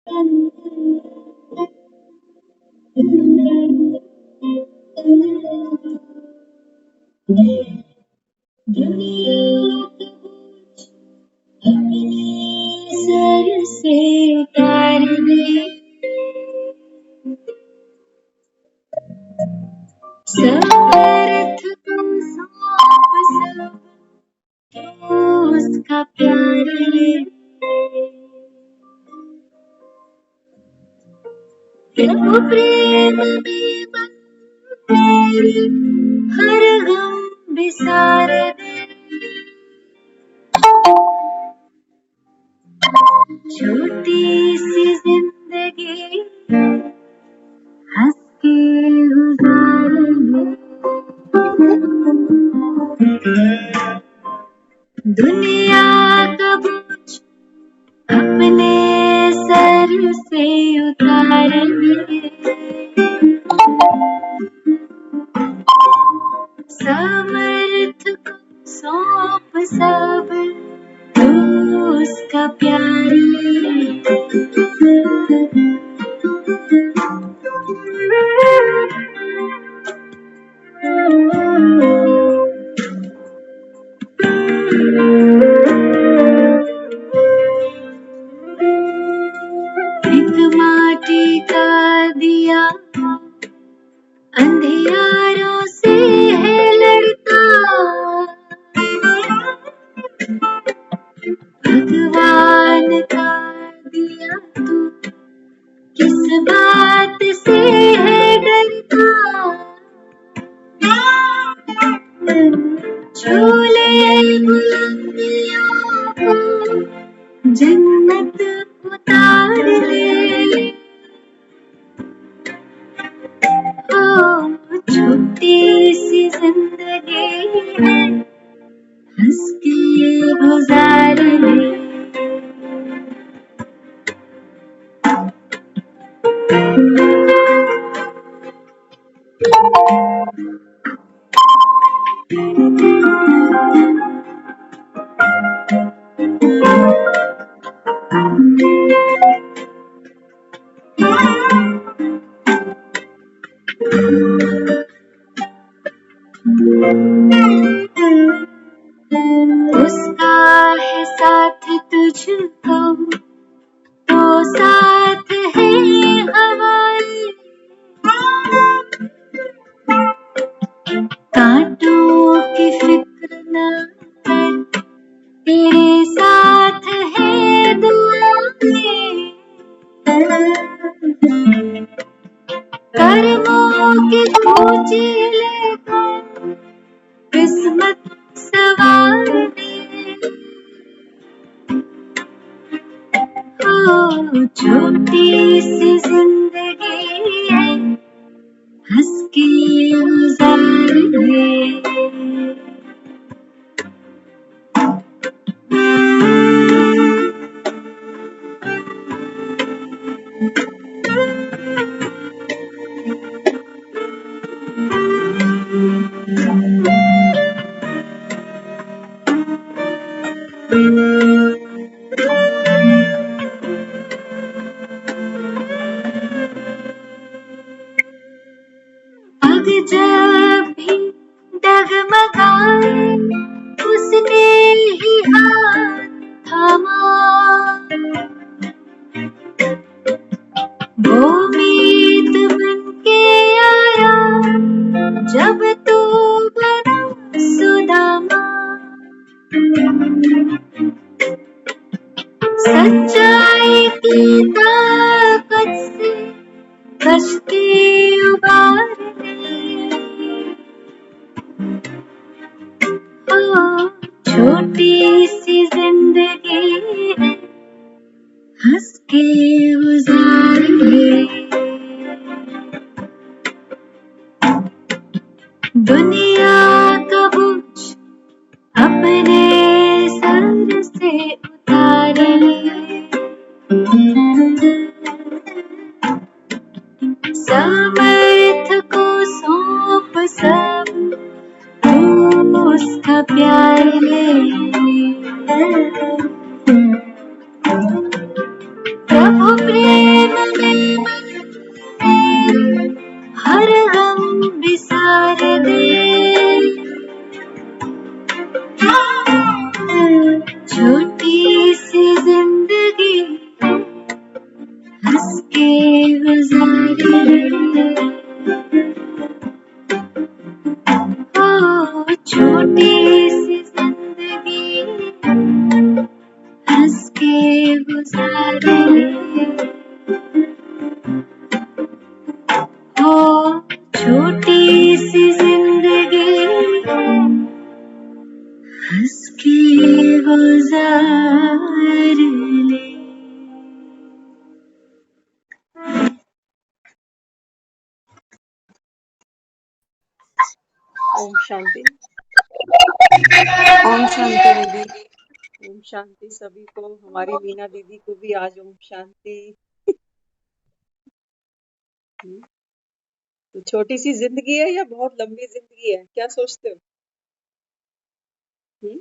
Sir से उतार दे, समर्थ को सौंप सब उसका प्यार है। प्रभु प्रेम में मेरी हर गम बिसार दे, छोटी सी जिंदगी हंस के गुजार ले। दुनिया का बोझ अपने सर से उतार ले, समर्थ को सौंप सब तू उसका प्यार है। एक माटी का दिया अंधियारों से है लड़ता, भगवान का दिया तू किस बात से है डरता। झूले बुलंदियों को जन्नत उतार ले, ओ छोटी सी जिंदगी है हंस के गुजार ले। उसका है साथ तुझको तो साथ है हमारे, कांटों की फिक्र न कर तेरे साथ है दुआएं, कर्मों की सूची लेकर किस्मत सवार दे, ओ छोटी सी जिंदगी है हंस के गुजार ले। पग जब भी डगमगाए उसने ही हाथ थामा, वो मीत बन के आया जब तू बना सुदामा। सच्चाई की ताकत से कश्ती उबार ले, ओ छोटी सी जिंदगी है हंस के गुजार ले। दुनिया का बोझ अपने सर से उतार ले, समर्थ को सौंप सब तू उसका प्यार ले। प्रभु प्रेम ओम शांति। ओम शांति दीदी। ओम शांति सभी को, हमारी मीना दीदी को भी आज ओम शांति। हम्म, तो छोटी सी जिंदगी है या बहुत लंबी जिंदगी है, क्या सोचते हो? हम्म,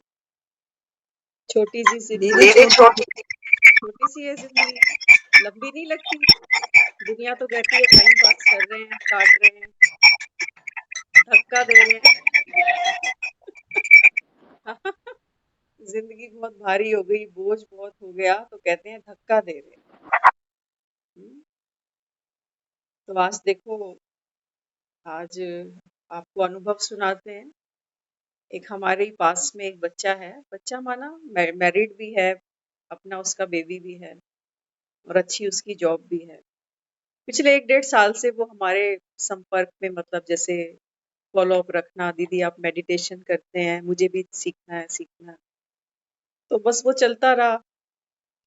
छोटी सी जिंदगी, दीदी छोटी छोटी सी है जिंदगी, लंबी नहीं लगती। दुनिया तो कहती है टाइम पास कर रहे हैं, काट रहे हैं, धक्का दे रहे हैं। जिंदगी बहुत भारी हो गई, बोझ बहुत हो गया, तो कहते हैं धक्का दे रहे हैं। तो आज देखो, आज आपको अनुभव सुनाते हैं। एक हमारे ही पास में एक बच्चा है, बच्चा माना मैरिड भी है, अपना उसका बेबी भी है और अच्छी उसकी जॉब भी है। पिछले 1 डेढ़ साल से वो हमारे संपर्क में, मतलब जैसे फॉलो अप रखना, दीदी आप मेडिटेशन करते हैं, मुझे भी सीखना है सीखना है। तो बस वो चलता रहा,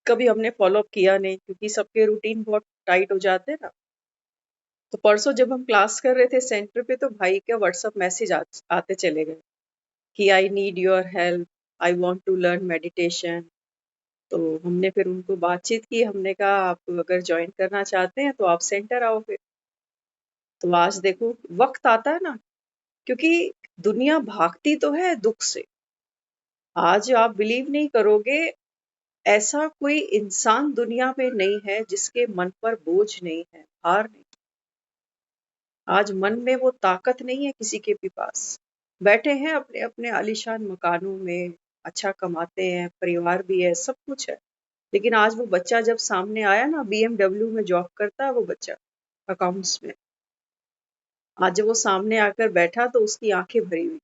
कभी हमने फॉलो अप किया नहीं क्योंकि सबके रूटीन बहुत टाइट हो जाते हैं ना। तो परसों जब हम क्लास कर रहे थे सेंटर पे, तो भाई के व्हाट्सएप मैसेज आते चले गए कि I need your help, I want to learn meditation. तो हमने फिर उनको बातचीत की, हमने कहा आप अगर ज्वाइन करना चाहते हैं तो आप सेंटर आओ फिर। तो आज देखो वक्त आता है ना, क्योंकि दुनिया भागती तो है दुख से। आज आप बिलीव नहीं करोगे, ऐसा कोई इंसान दुनिया में नहीं है जिसके मन पर बोझ नहीं है, भार नहीं। आज मन में वो ताकत नहीं है किसी के भी पास। बैठे हैं अपने अपने आलीशान मकानों में, अच्छा कमाते हैं, परिवार भी है, सब कुछ है। लेकिन आज वो बच्चा जब सामने आया ना, BMW में जॉब करता है वो बच्चा, अकाउंट्स में। आज जब वो सामने आकर बैठा तो उसकी आंखें भरी हुई।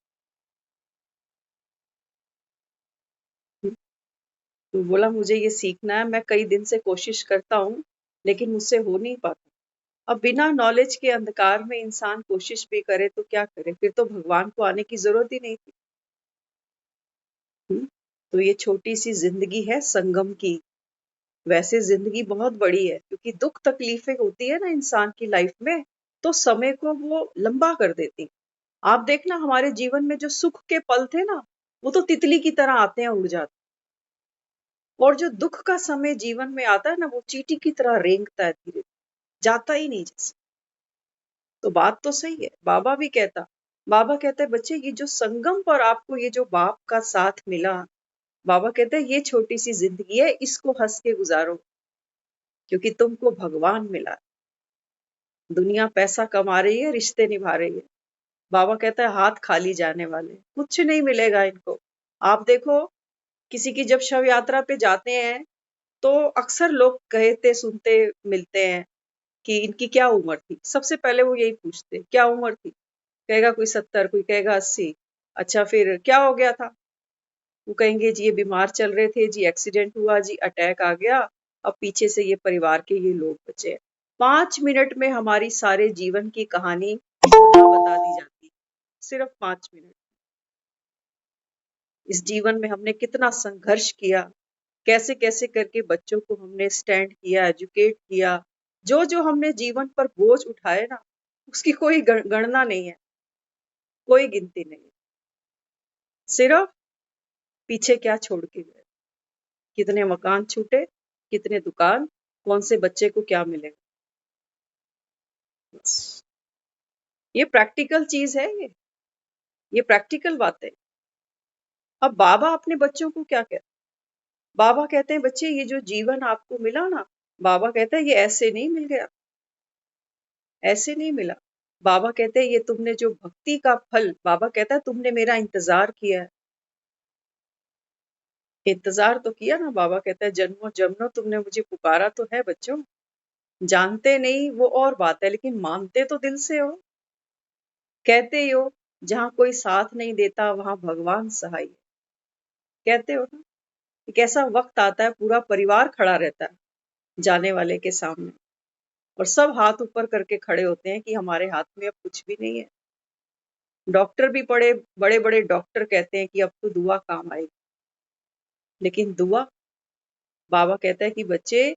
तो बोला मुझे ये सीखना है, मैं कई दिन से कोशिश करता हूँ लेकिन मुझसे हो नहीं पाता। अब बिना नॉलेज के अंधकार में इंसान कोशिश भी करे तो क्या करे, फिर तो भगवान को आने की जरूरत ही नहीं थी। तो ये छोटी सी जिंदगी है संगम की। वैसे जिंदगी बहुत बड़ी है, क्योंकि दुख तकलीफें होती है ना इंसान की लाइफ में, तो समय को वो लंबा कर देती। आप देखना हमारे जीवन में जो सुख के पल थे ना, वो तो तितली की तरह आते हैं, उड़ जाते। और जो दुख का समय जीवन में आता है ना, वो चींटी की तरह रेंगता है, धीरे जाता ही नहीं जैसे। तो बात तो सही है, बाबा कहता है बच्चे ये जो संगम पर आपको ये जो बाप का साथ मिला, बाबा कहते हैं ये छोटी सी जिंदगी है, इसको हंस के गुजारो, क्योंकि तुमको भगवान मिला। दुनिया पैसा कमा रही है, रिश्ते निभा रही है। बाबा कहता है हाथ खाली जाने वाले, कुछ नहीं मिलेगा इनको। आप देखो, किसी की जब शव यात्रा पे जाते हैं तो अक्सर लोग कहते सुनते मिलते हैं कि इनकी क्या उम्र थी। सबसे पहले वो यही पूछते क्या उम्र थी, कहेगा कोई 70, कोई कहेगा 80। अच्छा फिर क्या हो गया था, वो कहेंगे जी ये बीमार चल रहे थे जी, एक्सीडेंट हुआ जी, अटैक आ गया, अब पीछे से ये परिवार के ये लोग बचे। 5 मिनट में हमारी सारे जीवन की कहानी बता दी जाती, सिर्फ 5 मिनट। इस जीवन में हमने कितना संघर्ष किया, कैसे कैसे करके बच्चों को हमने स्टैंड किया, एजुकेट किया। जो जो हमने जीवन पर बोझ उठाए ना, उसकी कोई गणना नहीं है, कोई गिनती नहीं। सिर्फ पीछे क्या छोड़ के गए, कितने मकान छूटे, कितने दुकान, कौन से बच्चे को क्या मिलेगा। बस ये प्रैक्टिकल चीज है, ये प्रैक्टिकल बात है। अब बाबा अपने बच्चों को क्या कहते हैं, बाबा कहते हैं बच्चे ये जो जीवन आपको मिला ना, बाबा कहते हैं ये ऐसे नहीं मिल गया, ऐसे नहीं मिला। बाबा कहते हैं ये तुमने जो भक्ति का फल, बाबा कहता है तुमने मेरा इंतजार किया है। इंतजार तो किया ना, बाबा कहता है जन्मों जन्मों तुमने मुझे पुकारा तो है बच्चों। जानते नहीं वो और बात है, लेकिन मानते तो दिल से हो। कहते ही हो जहां कोई साथ नहीं देता वहां भगवान सहाय है। कहते हो ना, एक ऐसा वक्त आता है पूरा परिवार खड़ा रहता है जाने वाले के सामने, और सब हाथ ऊपर करके खड़े होते हैं कि हमारे हाथ में अब कुछ भी नहीं है। डॉक्टर भी बड़े बड़े बड़े डॉक्टर कहते हैं कि अब तो दुआ काम आएगी, लेकिन दुआ, बाबा कहता है कि बच्चे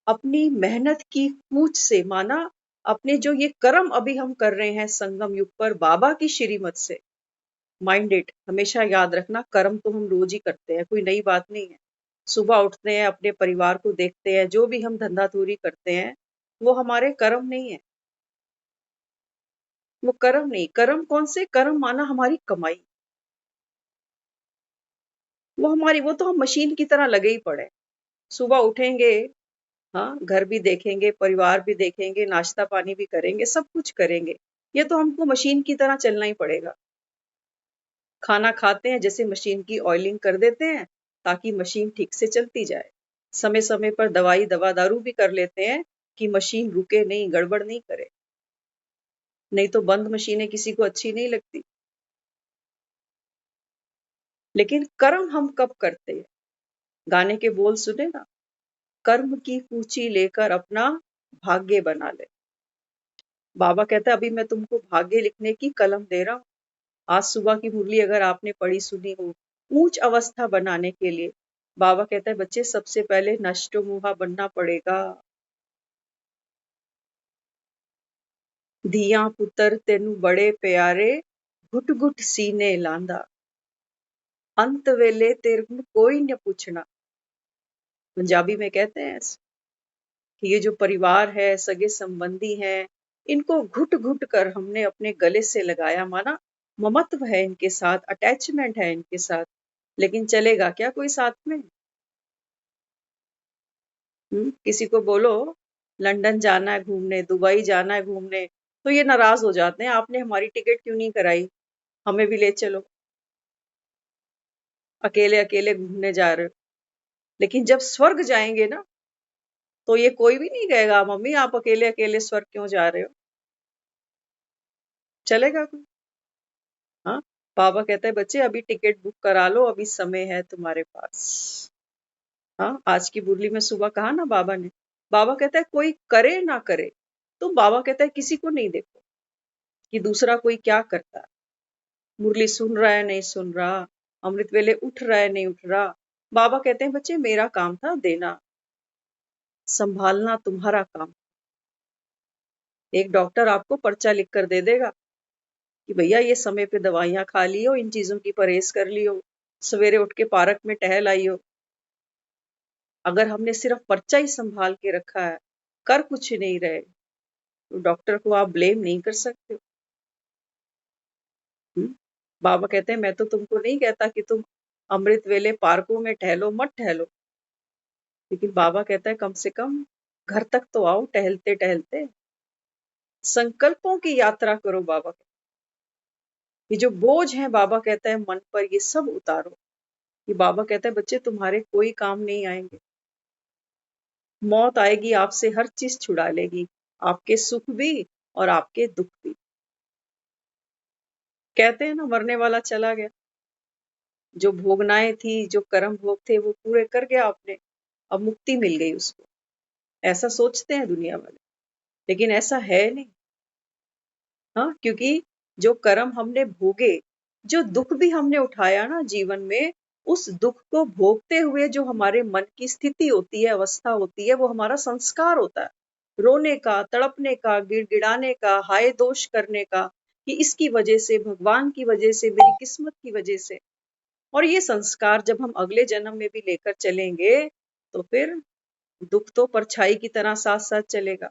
अपनी मेहनत की पूंछ से, माना अपने जो ये कर्म अभी हम कर रहे हैं संगम युग पर बाबा की श्रीमत से, माइंड इट, हमेशा याद रखना, कर्म तो हम रोज ही करते हैं, कोई नई बात नहीं है। सुबह उठते हैं, अपने परिवार को देखते हैं, जो भी हम धंधा-थूरी करते हैं, वो हमारे कर्म नहीं है। वो कर्म नहीं, कर्म कौन से? कर्म माना हमारी कमाई। वो तो हम मशीन की तरह लगे ही पड़े हैं। सुबह उठेंगे, हाँ, घर भी देखेंगे, परिवार भी देखेंगे, नाश्ता-पानी भी करेंगे, सब कुछ करेंगे। ये तो हमको मशीन की तरह चलना ही पड़ेगा। खाना खाते हैं, जैसे मशीन की ऑयलिंग कर देते हैं, ताकि मशीन ठीक से चलती जाए। समय-समय पर दवाई, दवा-दारू भी कर लेते हैं, कि मशीन रुके नहीं, गड़बड़ नहीं करे। नहीं तो बंद मशीनें किसी को अच्छी नहीं लगती। लेकिन कर्म हम कब करते हैं? गाने के बोल सुने ना, कर्म की पूंजी लेकर अपना भाग्य बना ले। बाबा कहता है, अभी मैं तुमको भाग्य लिखने की कलम दे रहा हूँ। आज सुबह की मुरली अगर आपने पढ़ी सुनी हो, ऊंच अवस्था बनाने के लिए बाबा कहता है, बच्चे सबसे पहले नष्टो मुहा बनना पड़ेगा। धिया पुत्र तेनु बड़े प्यारे, घुट घुट सीने लांदा, अंत वेले तेरे कोई न पूछना। पंजाबी में कहते हैं कि ये जो परिवार है, सगे संबंधी हैं, इनको घुट घुट कर हमने अपने गले से लगाया, माना ममत्व है इनके साथ, अटैचमेंट है इनके साथ, लेकिन चलेगा क्या कोई साथ में? किसी को बोलो लंदन जाना है घूमने, दुबई जाना है घूमने, तो ये नाराज हो जाते हैं, आपने हमारी टिकट क्यों नहीं कराई, हमें भी ले चलो, अकेले अकेले घूमने जा रहे हो। लेकिन जब स्वर्ग जाएंगे ना, तो ये कोई भी नहीं कहेगा मम्मी आप अकेले अकेले स्वर्ग क्यों जा रहे हो, चलेगा कोई? हाँ, बाबा कहता है बच्चे अभी टिकट बुक करा लो, अभी समय है तुम्हारे पास। हाँ, आज की मुरली में सुबह कहा ना बाबा ने, बाबा कहता है कोई करे ना करे, तो बाबा कहता है किसी को नहीं देखो कि दूसरा कोई क्या करता है, मुरली सुन रहा है नहीं सुन रहा, अमृत वेले उठ रहा है नहीं उठ रहा। बाबा कहते हैं बच्चे मेरा काम था देना, संभालना तुम्हारा काम। एक डॉक्टर आपको पर्चा लिख कर दे देगा कि भैया ये समय पे दवाइयां खा लियो, इन चीजों की परहेज कर लियो, सवेरे उठ के पार्क में टहल आइयो। अगर हमने सिर्फ पर्चा ही संभाल के रखा है, कर कुछ नहीं रहे, तो डॉक्टर को आप ब्लेम नहीं कर सकते। बाबा कहते हैं मैं तो तुमको नहीं कहता कि तुम अमृत वेले पार्कों में टहलो, मत टहलो, लेकिन बाबा कहता है कम से कम घर तक तो आओ टहलते टहलते, संकल्पों की यात्रा करो। बाबा ये जो बोझ है बाबा कहता है मन पर, ये सब उतारो। ये बाबा कहता है बच्चे तुम्हारे कोई काम नहीं आएंगे, मौत आएगी आपसे हर चीज छुड़ा लेगी, आपके सुख भी और आपके दुख भी। कहते हैं ना मरने वाला चला गया, जो भोगनाएं थी, जो कर्म भोग थे वो पूरे कर गया आपने, अब मुक्ति मिल गई उसको, ऐसा सोचते हैं दुनिया वाले, लेकिन ऐसा है नहीं। हाँ, क्योंकि जो कर्म हमने भोगे, जो दुख भी हमने उठाया ना जीवन में, उस दुख को भोगते हुए जो हमारे मन की स्थिति होती है, अवस्था होती है, वो हमारा संस्कार होता है। रोने का, तड़पने का, गिड़गिड़ाने का, हाय दोष करने का, कि इसकी वजह से, भगवान की वजह से, मेरी किस्मत की वजह से। और ये संस्कार जब हम अगले जन्म में भी लेकर चलेंगे, तो फिर दुख तो परछाई की तरह साथ साथ चलेगा।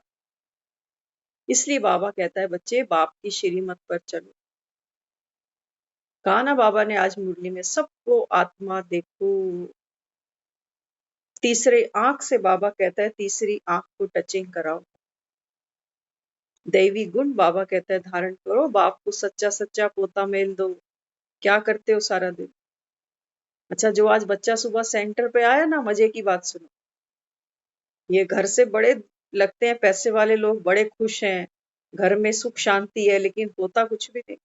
इसलिए बाबा कहता है बच्चे बाप की श्रीमत पर चलो। कहा ना बाबा ने आज मुरली में, सबको आत्मा देखो। तीसरे आंख से बाबा कहता है तीसरी आंख को टचिंग कराओ। दैवी गुण बाबा कहता है धारण करो, बाप को सच्चा सच्चा पोता मेल दो। क्या करते हो सारा दिन? अच्छा, जो आज बच्चा सुबह सेंटर पे आया ना, मजे की बात सुनो, ये घर से बड़े लगते हैं पैसे वाले लोग, बड़े खुश हैं, घर में सुख शांति है, लेकिन होता कुछ भी नहीं।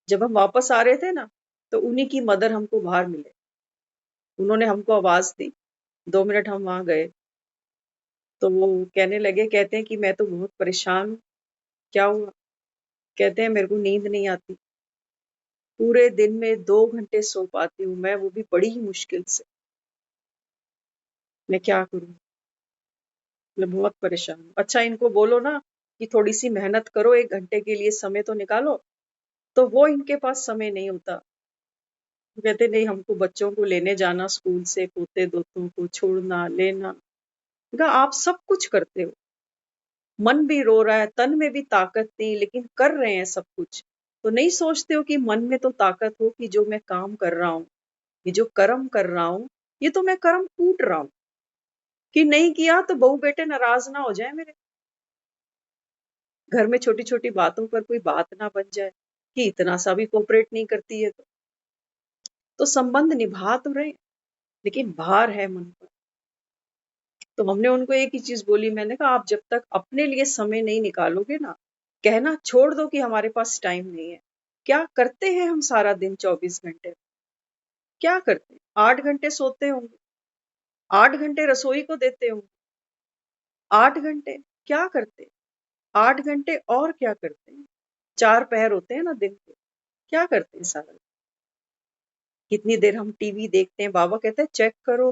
जब हम वापस आ रहे थे ना, तो उन्हीं की मदर हमको बाहर मिले, उन्होंने हमको आवाज दी, 2 मिनट हम वहां गए, तो वो कहने लगे, कहते हैं कि मैं तो बहुत परेशान हूँ। क्या हुआ? कहते हैं मेरे को नींद नहीं आती, पूरे दिन में 2 घंटे सो पाती हूँ मैं, वो भी बड़ी ही मुश्किल से, मैं क्या करूँ, मैं बहुत परेशान हूँ। अच्छा, इनको बोलो ना कि थोड़ी सी मेहनत करो, 1 घंटे के लिए समय तो निकालो, तो वो इनके पास समय नहीं होता। वो कहते नहीं, हमको बच्चों को लेने जाना स्कूल से, पोते दोतों को छोड़ना लेना। कहा आप सब कुछ करते हो, मन भी रो रहा है, तन में भी ताकत नहीं, लेकिन कर रहे हैं सब कुछ। तो नहीं सोचते हो कि मन में तो ताकत हो कि जो मैं काम कर रहा हूँ, ये जो कर्म कर रहा हूँ, ये तो मैं कर्म कूट रहा हूँ। कि नहीं किया तो बहू बेटे नाराज ना हो जाए मेरे, घर में छोटी छोटी बातों पर कोई बात ना बन जाए कि इतना सा भी कोऑपरेट नहीं करती है। तो संबंध निभा तो रहे, लेकिन भार है मन पर। तो हमने उनको एक ही चीज बोली, मैंने कहा आप जब तक अपने लिए समय नहीं निकालोगे ना, कहना छोड़ दो कि हमारे पास टाइम नहीं है। क्या करते हैं हम सारा दिन 24 घंटे? क्या करते हैं? 8 घंटे सोते होंगे, 8 घंटे रसोई को देते होंगे, 8 घंटे क्या करते हैं? 8 घंटे और क्या करते हैं? 4 पहर होते हैं ना दिन के, क्या करते हैं सारा दिन? कितनी देर हम टीवी देखते हैं? बाबा कहते हैं चेक करो,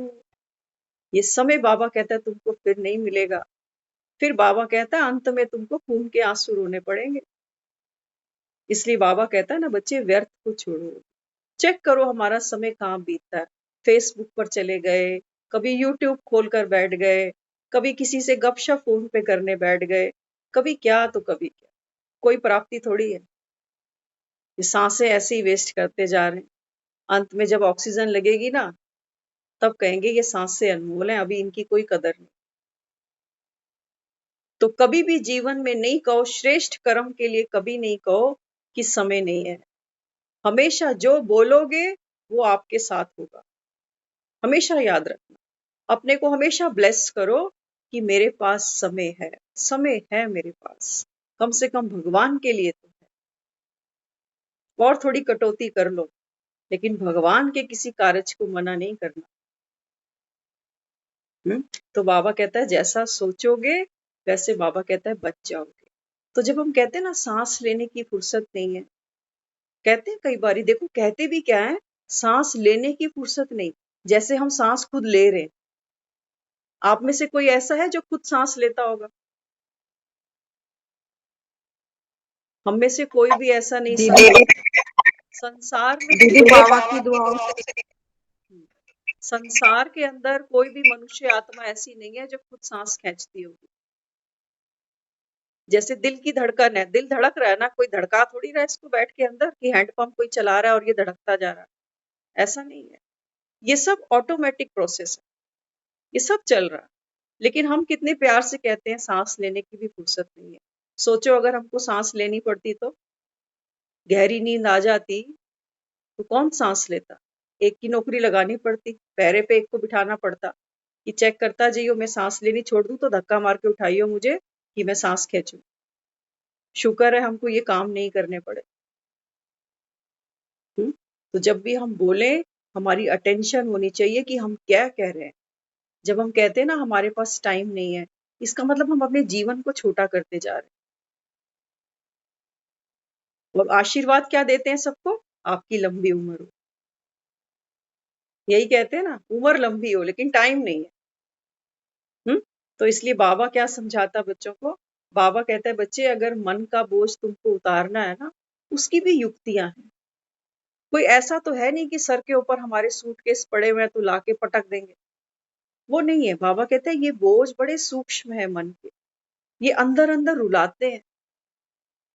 ये समय बाबा कहता है तुमको फिर नहीं मिलेगा। फिर बाबा कहता है अंत में तुमको खून के आंसू रोने पड़ेंगे। इसलिए बाबा कहता है ना बच्चे, व्यर्थ को छोड़ो, चेक करो हमारा समय कहाँ बीतता है। फेसबुक पर चले गए, कभी यूट्यूब खोलकर बैठ गए, कभी किसी से गपशप फोन पे करने बैठ गए, कभी क्या तो कभी क्या। कोई प्राप्ति थोड़ी है, ये सांसें ऐसे ही वेस्ट करते जा रहे हैं। अंत में जब ऑक्सीजन लगेगी ना, तब कहेंगे ये सांसें अनमोल हैं, अभी इनकी कोई कदर नहीं। तो कभी भी जीवन में नहीं कहो, श्रेष्ठ कर्म के लिए कभी नहीं कहो कि समय नहीं है। हमेशा जो बोलोगे वो आपके साथ होगा। हमेशा याद रखना, अपने को हमेशा ब्लेस करो कि मेरे पास समय है, समय है मेरे पास, कम से कम भगवान के लिए तो है। और थोड़ी कटौती कर लो, लेकिन भगवान के किसी कार्य को मना नहीं करना। तो बाबा कहता है जैसा सोचोगे वैसे बाबा कहता है बच जाओगे। तो जब हम कहते हैं ना सांस लेने की फुर्सत नहीं है, कहते हैं कई बार, देखो कहते भी क्या है, सांस लेने की फुर्सत नहीं, जैसे हम सांस खुद ले रहे हैं। आप में से कोई ऐसा है जो खुद सांस लेता होगा? हम में से कोई भी ऐसा नहीं। दीदी संसार में दीदी बाबा की दुआओं से संसार के अंदर कोई भी मनुष्य आत्मा ऐसी नहीं है जो खुद सांस खींचती होगी। जैसे दिल की धड़कन है, दिल धड़क रहा है ना, कोई धड़का थोड़ी रहा है इसको बैठ के अंदर कि हैंडपंप कोई चला रहा है और ये धड़कता जा रहा है। ऐसा नहीं है, ये सब ऑटोमेटिक प्रोसेस है, ये सब चल रहा है। लेकिन हम कितने प्यार से कहते हैं सांस लेने की भी फुर्सत नहीं है। सोचो अगर हमको सांस लेनी पड़ती तो, गहरी नींद आ जाती तो कौन सांस लेता? एक की नौकरी लगानी पड़ती, पैरे पे एक को बिठाना पड़ता कि चेक करता जाइयो, मैं सांस लेनी छोड़ दूं तो धक्का मार के उठाइयो मुझे कि मैं सांस खींचूं। शुक्र है हमको ये काम नहीं करने पड़े। तो जब भी हम बोले, हमारी अटेंशन होनी चाहिए कि हम क्या कह रहे हैं। जब हम कहते हैं ना हमारे पास टाइम नहीं है, इसका मतलब हम अपने जीवन को छोटा करते जा रहे हैं। और आशीर्वाद क्या देते हैं सबको? आपकी लंबी उम्र हो। यही कहते हैं ना, उम्र लंबी हो लेकिन टाइम नहीं है। तो इसलिए बाबा क्या समझाता बच्चों को? बाबा कहता है बच्चे, अगर मन का बोझ तुमको उतारना है ना, उसकी भी युक्तियां हैं। कोई ऐसा तो है नहीं कि सर के ऊपर हमारे सूटकेस पड़े हुए हैं तो लाके पटक देंगे, वो नहीं है। बाबा कहते हैं ये बोझ बड़े सूक्ष्म है मन के, ये अंदर अंदर रुलाते हैं,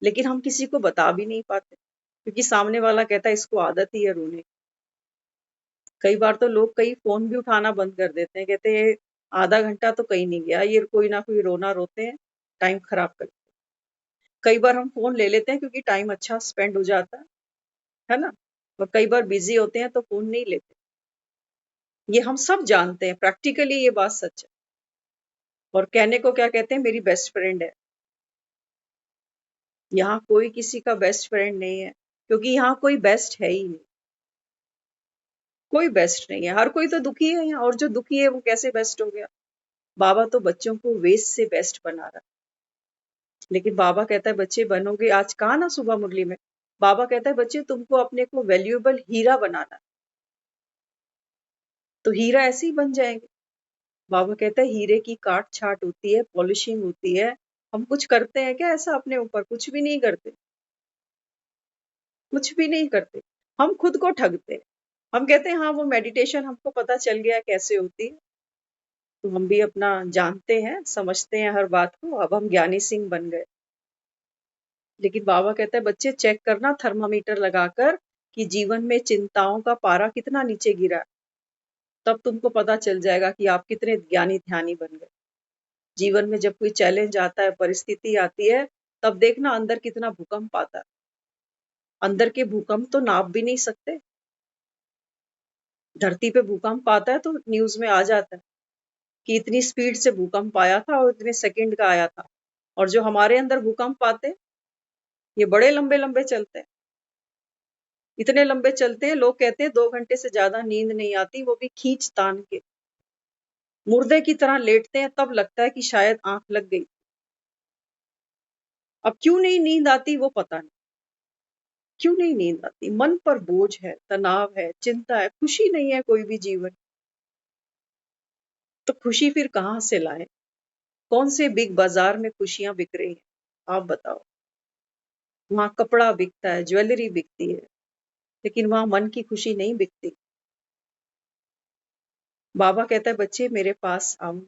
लेकिन हम किसी को बता भी नहीं पाते क्योंकि सामने वाला कहता है इसको आदत ही है रोने की। कई बार तो लोग कई फोन भी उठाना बंद कर देते हैं, कहते हैं आधा घंटा तो कहीं नहीं गया, ये कोई ना कोई रोना रोते हैं, टाइम खराब करते हैं। कई बार हम फोन ले लेते हैं क्योंकि टाइम अच्छा स्पेंड हो जाता है ना। और कई बार बिजी होते हैं तो फोन नहीं लेते। ये हम सब जानते हैं, प्रैक्टिकली ये बात सच है। और कहने को क्या कहते हैं, मेरी बेस्ट फ्रेंड है। यहाँ कोई किसी का बेस्ट फ्रेंड नहीं है, क्योंकि यहाँ कोई बेस्ट है ही नहीं। कोई बेस्ट नहीं है, हर कोई तो दुखी है यहाँ, और जो दुखी है वो कैसे बेस्ट हो गया? बाबा तो बच्चों को वेस्ट से बेस्ट बना रहा है। लेकिन बाबा कहता है बच्चे बनोगे, आज कहा ना सुबह मुरली में, बाबा कहता है बच्चे तुमको अपने को वैल्यूएबल हीरा बनाना, तो हीरा ऐसे ही बन जाएंगे। बाबा कहता है हीरे की काट छाट होती है, पॉलिशिंग होती है। हम कुछ करते हैं क्या ऐसा अपने ऊपर? कुछ भी नहीं करते, कुछ भी नहीं करते। हम खुद को ठगते हैं। हम कहते हैं हाँ वो मेडिटेशन हमको पता चल गया कैसे होती है, तो हम भी अपना जानते हैं, समझते हैं हर बात को, अब हम ज्ञानी सिंह बन गए। लेकिन बाबा कहता है बच्चे चेक करना थर्मामीटर लगाकर कि जीवन में चिंताओं का पारा कितना नीचे गिरा है। तब तुमको पता चल जाएगा कि आप कितने ज्ञानी ध्यानी बन गए। जीवन में जब कोई चैलेंज आता है, परिस्थिति आती है, तब देखना अंदर कितना भूकंप आता है। अंदर के भूकंप तो नाप भी नहीं सकते। धरती पे भूकंप आता है तो न्यूज में आ जाता है कि इतनी स्पीड से भूकंप आया था और इतने सेकंड का आया था। और जो हमारे अंदर भूकंप आते हैं, ये बड़े लंबे लंबे चलते हैं। इतने लंबे चलते हैं, लोग कहते हैं 2 घंटे से ज्यादा नींद नहीं आती, वो भी खींच तान के मुर्दे की तरह लेटते हैं, तब लगता है कि शायद आंख लग गई। अब क्यों नहीं नींद आती वो पता नहीं। क्यों नहीं नींद आती? मन पर बोझ है, तनाव है, चिंता है, खुशी नहीं है कोई भी जीवन। तो खुशी फिर कहाँ से लाए? कौन से बिग बाजार में खुशियां बिक रही हैं? आप बताओ। वहां कपड़ा बिकता है, ज्वेलरी बिकती है, लेकिन वहां मन की खुशी नहीं बिकती। बाबा कहता है बच्चे मेरे पास आओ।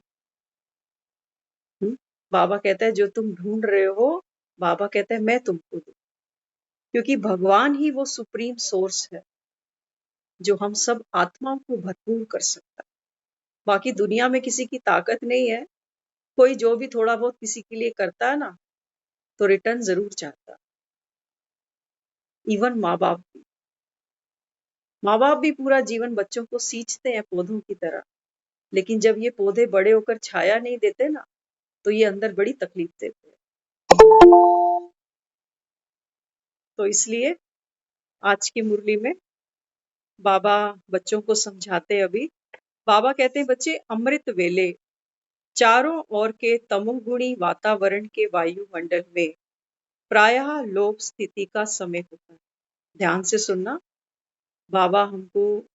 बाबा कहता है जो तुम ढूंढ रहे हो, बाबा कहता है मैं तुमको दूं। क्योंकि भगवान ही वो सुप्रीम सोर्स है जो हम सब आत्माओं को भरपूर कर सकता है। बाकी दुनिया में किसी की ताकत नहीं है। कोई जो भी थोड़ा बहुत किसी के लिए करता है ना, तो रिटर्न जरूर चाहता है। इवन माँ बाप भी पूरा जीवन बच्चों को सींचते हैं पौधों की तरह। लेकिन जब ये पौधे बड़े होकर छाया नहीं देते ना, तो ये अंदर बड़ी तकलीफ देते हैं। तो इसलिए आज की मुरली में बाबा बच्चों को समझाते हैं। अभी बाबा कहते हैं बच्चे अमृत वेले चारों ओर के तमोगुणी वातावरण के वायुमंडल में प्रायः लोप स्थिति का समय होता है। ध्यान से सुनना, बाबा हमको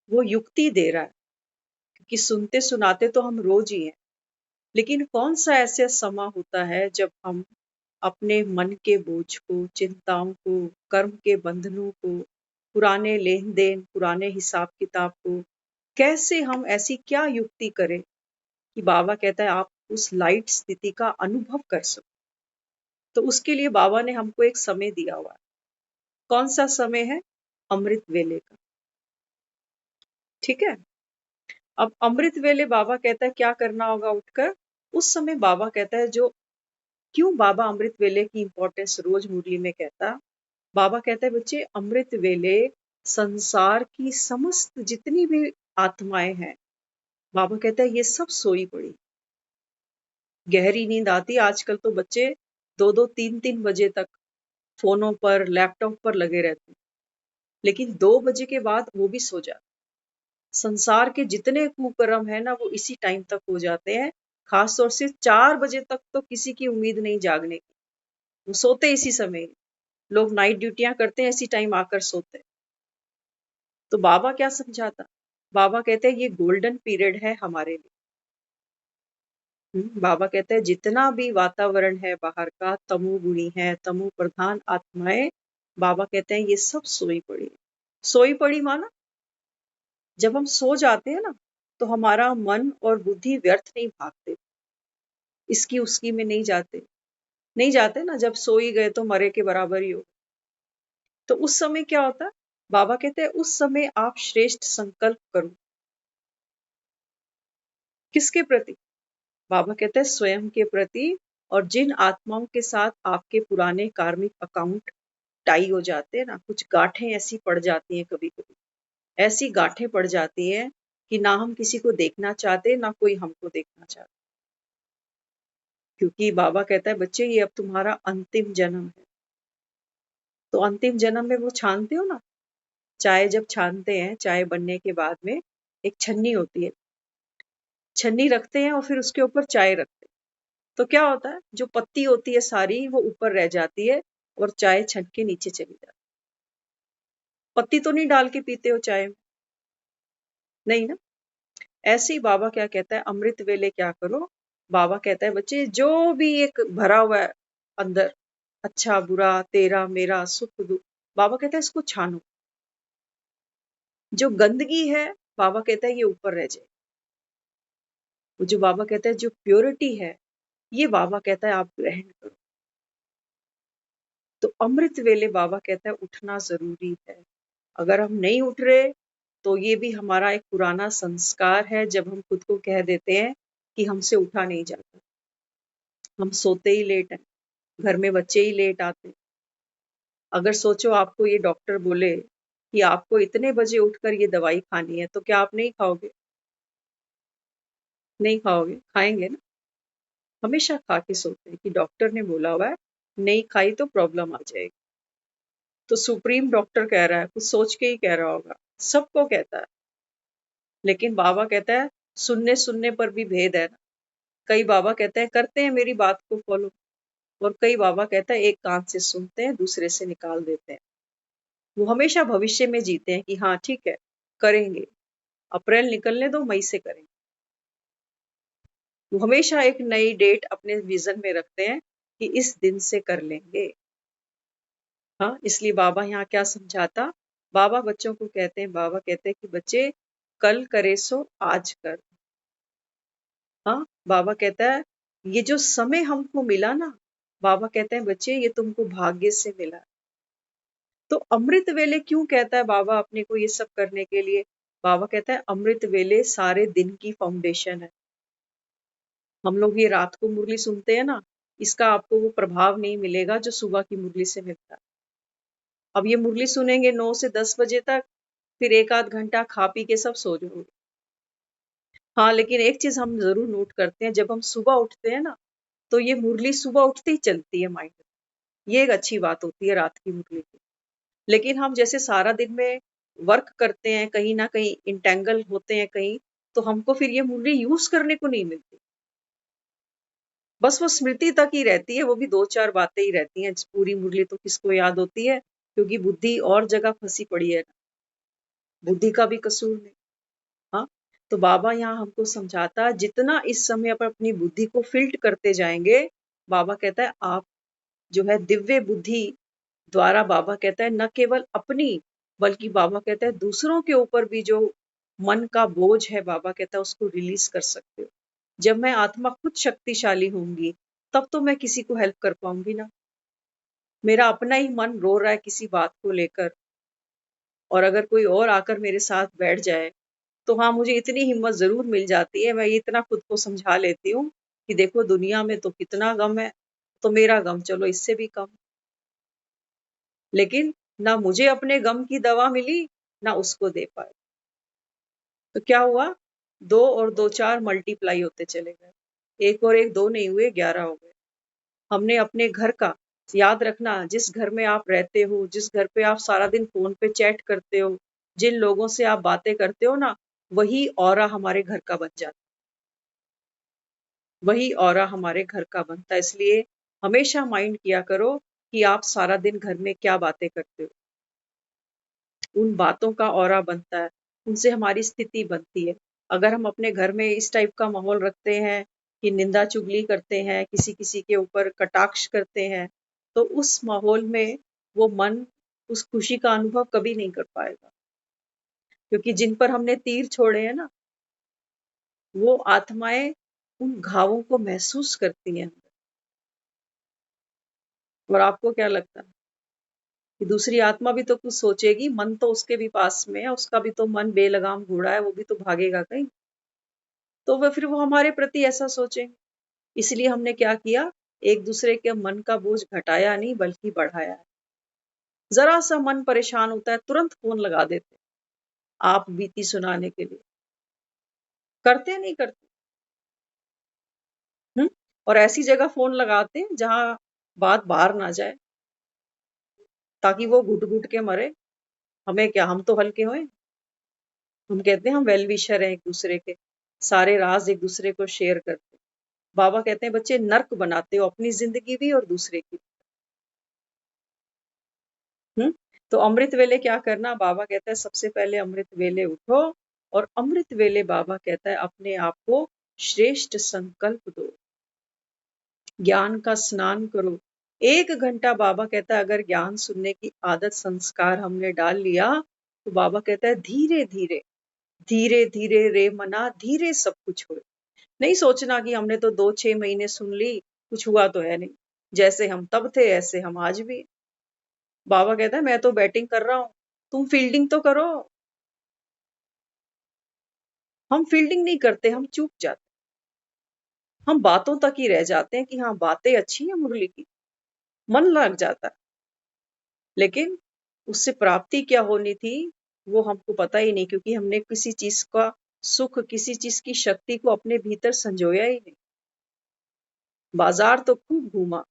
वो युक्ति दे रहा है, क्योंकि सुनते सुनाते तो हम रोज ही हैं। लेकिन कौन सा ऐसा समय होता है जब हम अपने मन के बोझ को, चिंताओं को, कर्म के बंधनों को, पुराने लेन देन, पुराने हिसाब किताब को, कैसे हम ऐसी क्या युक्ति करें कि बाबा कहता है आप उस लाइट स्थिति का अनुभव कर सको। तो उसके लिए बाबा ने हमको एक समय दिया हुआ है। कौन सा समय है? अमृत वेले का। ठीक है। अब अमृत वेले बाबा कहता है क्या करना होगा उठकर। उस समय बाबा कहता है जो क्यों बाबा अमृत वेले की इंपॉर्टेंस रोज मुरली में कहता। बाबा कहता है बच्चे अमृत वेले संसार की समस्त जितनी भी आत्माएं हैं, बाबा कहता है ये सब सोई पड़ी। गहरी नींद आती। आजकल तो बच्चे 2-2, 3-3 बजे तक फोनों पर, लैपटॉप पर लगे रहते हैं, लेकिन 2 बजे के बाद वो भी सो जाते। संसार के जितने कुकर्म है ना, वो इसी टाइम तक हो जाते हैं। खास तौर से 4 बजे तक तो किसी की उम्मीद नहीं जागने की, वो सोते इसी समय। लोग नाइट ड्यूटियां करते हैं, इसी टाइम आकर सोते हैं। तो बाबा क्या समझाता? बाबा कहते हैं ये गोल्डन पीरियड है हमारे लिए। बाबा कहते हैं जितना भी वातावरण है बाहर का, तमोगुणी है, तमो प्रधान आत्माएं, बाबा कहते हैं ये सब सोई पड़ी है। सोई पड़ी माना जब हम सो जाते हैं ना, तो हमारा मन और बुद्धि व्यर्थ नहीं भागते, इसकी उसकी में नहीं जाते। नहीं जाते ना, जब सो ही गए तो मरे के बराबर ही हो। तो उस समय क्या होता है? बाबा कहते हैं उस समय आप श्रेष्ठ संकल्प करो। किसके प्रति? बाबा कहते हैं स्वयं के प्रति। और जिन आत्माओं के साथ आपके पुराने कार्मिक अकाउंट टाई हो जाते हैं ना, कुछ गांठें ऐसी पड़ जाती हैं, कभी कभी ऐसी गांठें पड़ जाती हैं कि ना हम किसी को देखना चाहते, ना कोई हमको देखना चाहता। क्योंकि बाबा कहता है बच्चे ये अब तुम्हारा अंतिम जन्म है। तो अंतिम जन्म में वो छानते हो ना, चाय जब छानते हैं, चाय बनने के बाद में एक छन्नी होती है, छन्नी रखते हैं और फिर उसके ऊपर चाय रखते हैं। तो क्या होता है, जो पत्ती होती है सारी वो ऊपर रह जाती है और चाय छन के नीचे चली जाती है। पत्ती तो नहीं डाल के पीते हो चाय में, नहीं ना। ऐसे ही बाबा क्या कहता है, अमृत वेले क्या करो। बाबा कहता है बच्चे जो भी एक भरा हुआ है अंदर, अच्छा बुरा, तेरा मेरा, सुख दुख, बाबा कहता है इसको छानो। जो गंदगी है बाबा कहता है ये ऊपर रह जाए। वो जो बाबा कहता है जो प्योरिटी है ये बाबा कहता है आप ग्रहण करो। तो अमृत वेले बाबा कहता है उठना जरूरी है। अगर हम नहीं उठ रहे तो ये भी हमारा एक पुराना संस्कार है, जब हम खुद को कह देते हैं कि हमसे उठा नहीं जाता, हम सोते ही लेट हैं, घर में बच्चे ही लेट आते हैं। अगर सोचो आपको ये डॉक्टर बोले कि आपको इतने बजे उठकर ये दवाई खानी है, तो क्या आप नहीं खाओगे? नहीं खाओगे, खाएंगे ना। हमेशा खा के सोते हैं कि डॉक्टर ने बोला हुआ है, नहीं खाई तो प्रॉब्लम आ जाएगी। तो सुप्रीम डॉक्टर कह रहा है, कुछ सोच के ही कह रहा होगा, सबको कहता है। लेकिन बाबा कहता है सुनने सुनने पर भी भेद है ना। कई बाबा कहते हैं करते हैं मेरी बात को फॉलो, और कई बाबा कहता है एक कान से सुनते हैं दूसरे से निकाल देते हैं। वो हमेशा भविष्य में जीते हैं कि हाँ ठीक है करेंगे, अप्रैल निकलने दो, मई से करेंगे। वो हमेशा एक नई डेट अपने विजन में रखते हैं कि इस दिन से कर लेंगे। हाँ, इसलिए बाबा यहाँ क्या समझाता, बाबा बच्चों को कहते हैं, बाबा कहते हैं कि बच्चे कल करे सो आज कर। हाँ, बाबा कहता है ये जो समय हमको मिला ना, बाबा कहते हैं बच्चे ये तुमको भाग्य से मिला। तो अमृत वेले क्यों कहता है बाबा अपने को ये सब करने के लिए? बाबा कहता है अमृत वेले सारे दिन की फाउंडेशन है। हम लोग ये रात को मुरली सुनते हैं ना, इसका आपको वो प्रभाव नहीं मिलेगा जो सुबह की मुरली से मिलता है। अब ये मुरली सुनेंगे 9 से 10 बजे तक, फिर एक आध घंटा खा पी के सब सो जाओगे। हाँ, लेकिन एक चीज हम जरूर नोट करते हैं, जब हम सुबह उठते हैं ना, तो ये मुरली सुबह उठते ही चलती है माइंड में। ये एक अच्छी बात होती है रात की मुरली की। लेकिन हम जैसे सारा दिन में वर्क करते हैं, कहीं ना कहीं इंटेंगल होते हैं कहीं, तो हमको फिर ये मुरली यूज करने को नहीं मिलती। बस वो स्मृति तक ही रहती है, वो भी 2-4 बातें ही रहती हैं। पूरी मुरली तो किसको याद होती है, क्योंकि बुद्धि और जगह फंसी पड़ी है। बुद्धि का भी कसूर नहीं। हाँ, तो बाबा यहाँ हमको समझाता, जितना इस समय पर अपनी बुद्धि को फिल्ट करते जाएंगे, बाबा कहता है आप जो है दिव्य बुद्धि द्वारा, बाबा कहता है न केवल अपनी, बल्कि बाबा कहता है दूसरों के ऊपर भी जो मन का बोझ है, बाबा कहता है उसको रिलीज कर सकते हो। जब मैं आत्मा खुद शक्तिशाली होंगी, तब तो मैं किसी को हेल्प कर पाऊंगी ना। मेरा अपना ही मन रो रहा है किसी बात को लेकर, और अगर कोई और आकर मेरे साथ बैठ जाए, तो हाँ मुझे इतनी हिम्मत जरूर मिल जाती है, मैं इतना खुद को समझा लेती हूँ कि देखो दुनिया में तो कितना गम है, तो मेरा गम चलो इससे भी कम। लेकिन ना मुझे अपने गम की दवा मिली, ना उसको दे पाए। तो क्या हुआ, 2 और 2 4 मल्टीप्लाई होते चले गए। 1 और 1 2 नहीं हुए, 11 हो गए। हमने अपने घर का याद रखना, जिस घर में आप रहते हो, जिस घर पे आप सारा दिन फोन पे चैट करते हो, जिन लोगों से आप बातें करते हो ना, वही ऑरा हमारे घर का बन जाता, वही ऑरा हमारे घर का बनता है। इसलिए हमेशा माइंड किया करो कि आप सारा दिन घर में क्या बातें करते हो। उन बातों का ऑरा बनता है, उनसे हमारी स्थिति बनती है। अगर हम अपने घर में इस टाइप का माहौल रखते हैं कि निंदा चुगली करते हैं, किसी किसी के ऊपर कटाक्ष करते हैं, तो उस माहौल में वो मन उस खुशी का अनुभव कभी नहीं कर पाएगा। क्योंकि जिन पर हमने तीर छोड़े हैं ना, वो आत्माएं उन घावों को महसूस करती हैं। और आपको क्या लगता है कि दूसरी आत्मा भी तो कुछ सोचेगी? मन तो उसके भी पास में है, उसका भी तो मन बेलगाम घोड़ा है, वो भी तो भागेगा कहीं। तो वह फिर वो हमारे प्रति ऐसा सोचेंगे। इसलिए हमने क्या किया, एक दूसरे के मन का बोझ घटाया नहीं बल्कि बढ़ाया है। जरा सा मन परेशान होता है, तुरंत फोन लगा देते आप बीती सुनाने के लिए। करते नहीं करते? और ऐसी जगह फोन लगाते हैं जहां बात बाहर ना जाए, ताकि वो घुट घुट के मरे। हमें क्या, हम तो हल्के हुए। हम कहते हैं हम वेल विशर हैं एक दूसरे के, सारे राज एक दूसरे को शेयर करते हैं। बाबा कहते हैं बच्चे नर्क बनाते हो अपनी जिंदगी भी और दूसरे की। हम्म तो अमृत वेले क्या करना, बाबा कहता है सबसे पहले अमृत वेले उठो, और अमृत वेले बाबा कहता है अपने आप को श्रेष्ठ संकल्प दो, ज्ञान का स्नान करो। 1 घंटा बाबा कहता है अगर ज्ञान सुनने की आदत संस्कार हमने डाल लिया, तो बाबा कहता है धीरे धीरे, धीरे धीरे रे मना, धीरे सब कुछ हो। नहीं सोचना कि हमने तो 2-6 महीने सुन ली, कुछ हुआ तो है नहीं। जैसे हम तब थे ऐसे हम आज भी हैं। बाबा कहता है मैं तो बैटिंग कर रहा हूँ, तुम फील्डिंग तो करो। हम फील्डिंग नहीं करते, हम चूक जाते। हम बातों तक ही रह जाते हैं कि हाँ बातें अच्छी हैं मुरली की, मन लग जाता है, लेकिन उससे प्राप्ति क्या होनी थी वो हमको पता ही नहीं, क्योंकि हमने किसी चीज का सुख, किसी चीज की शक्ति को अपने भीतर संजोया ही नहीं। बाजार तो खूब घूमा,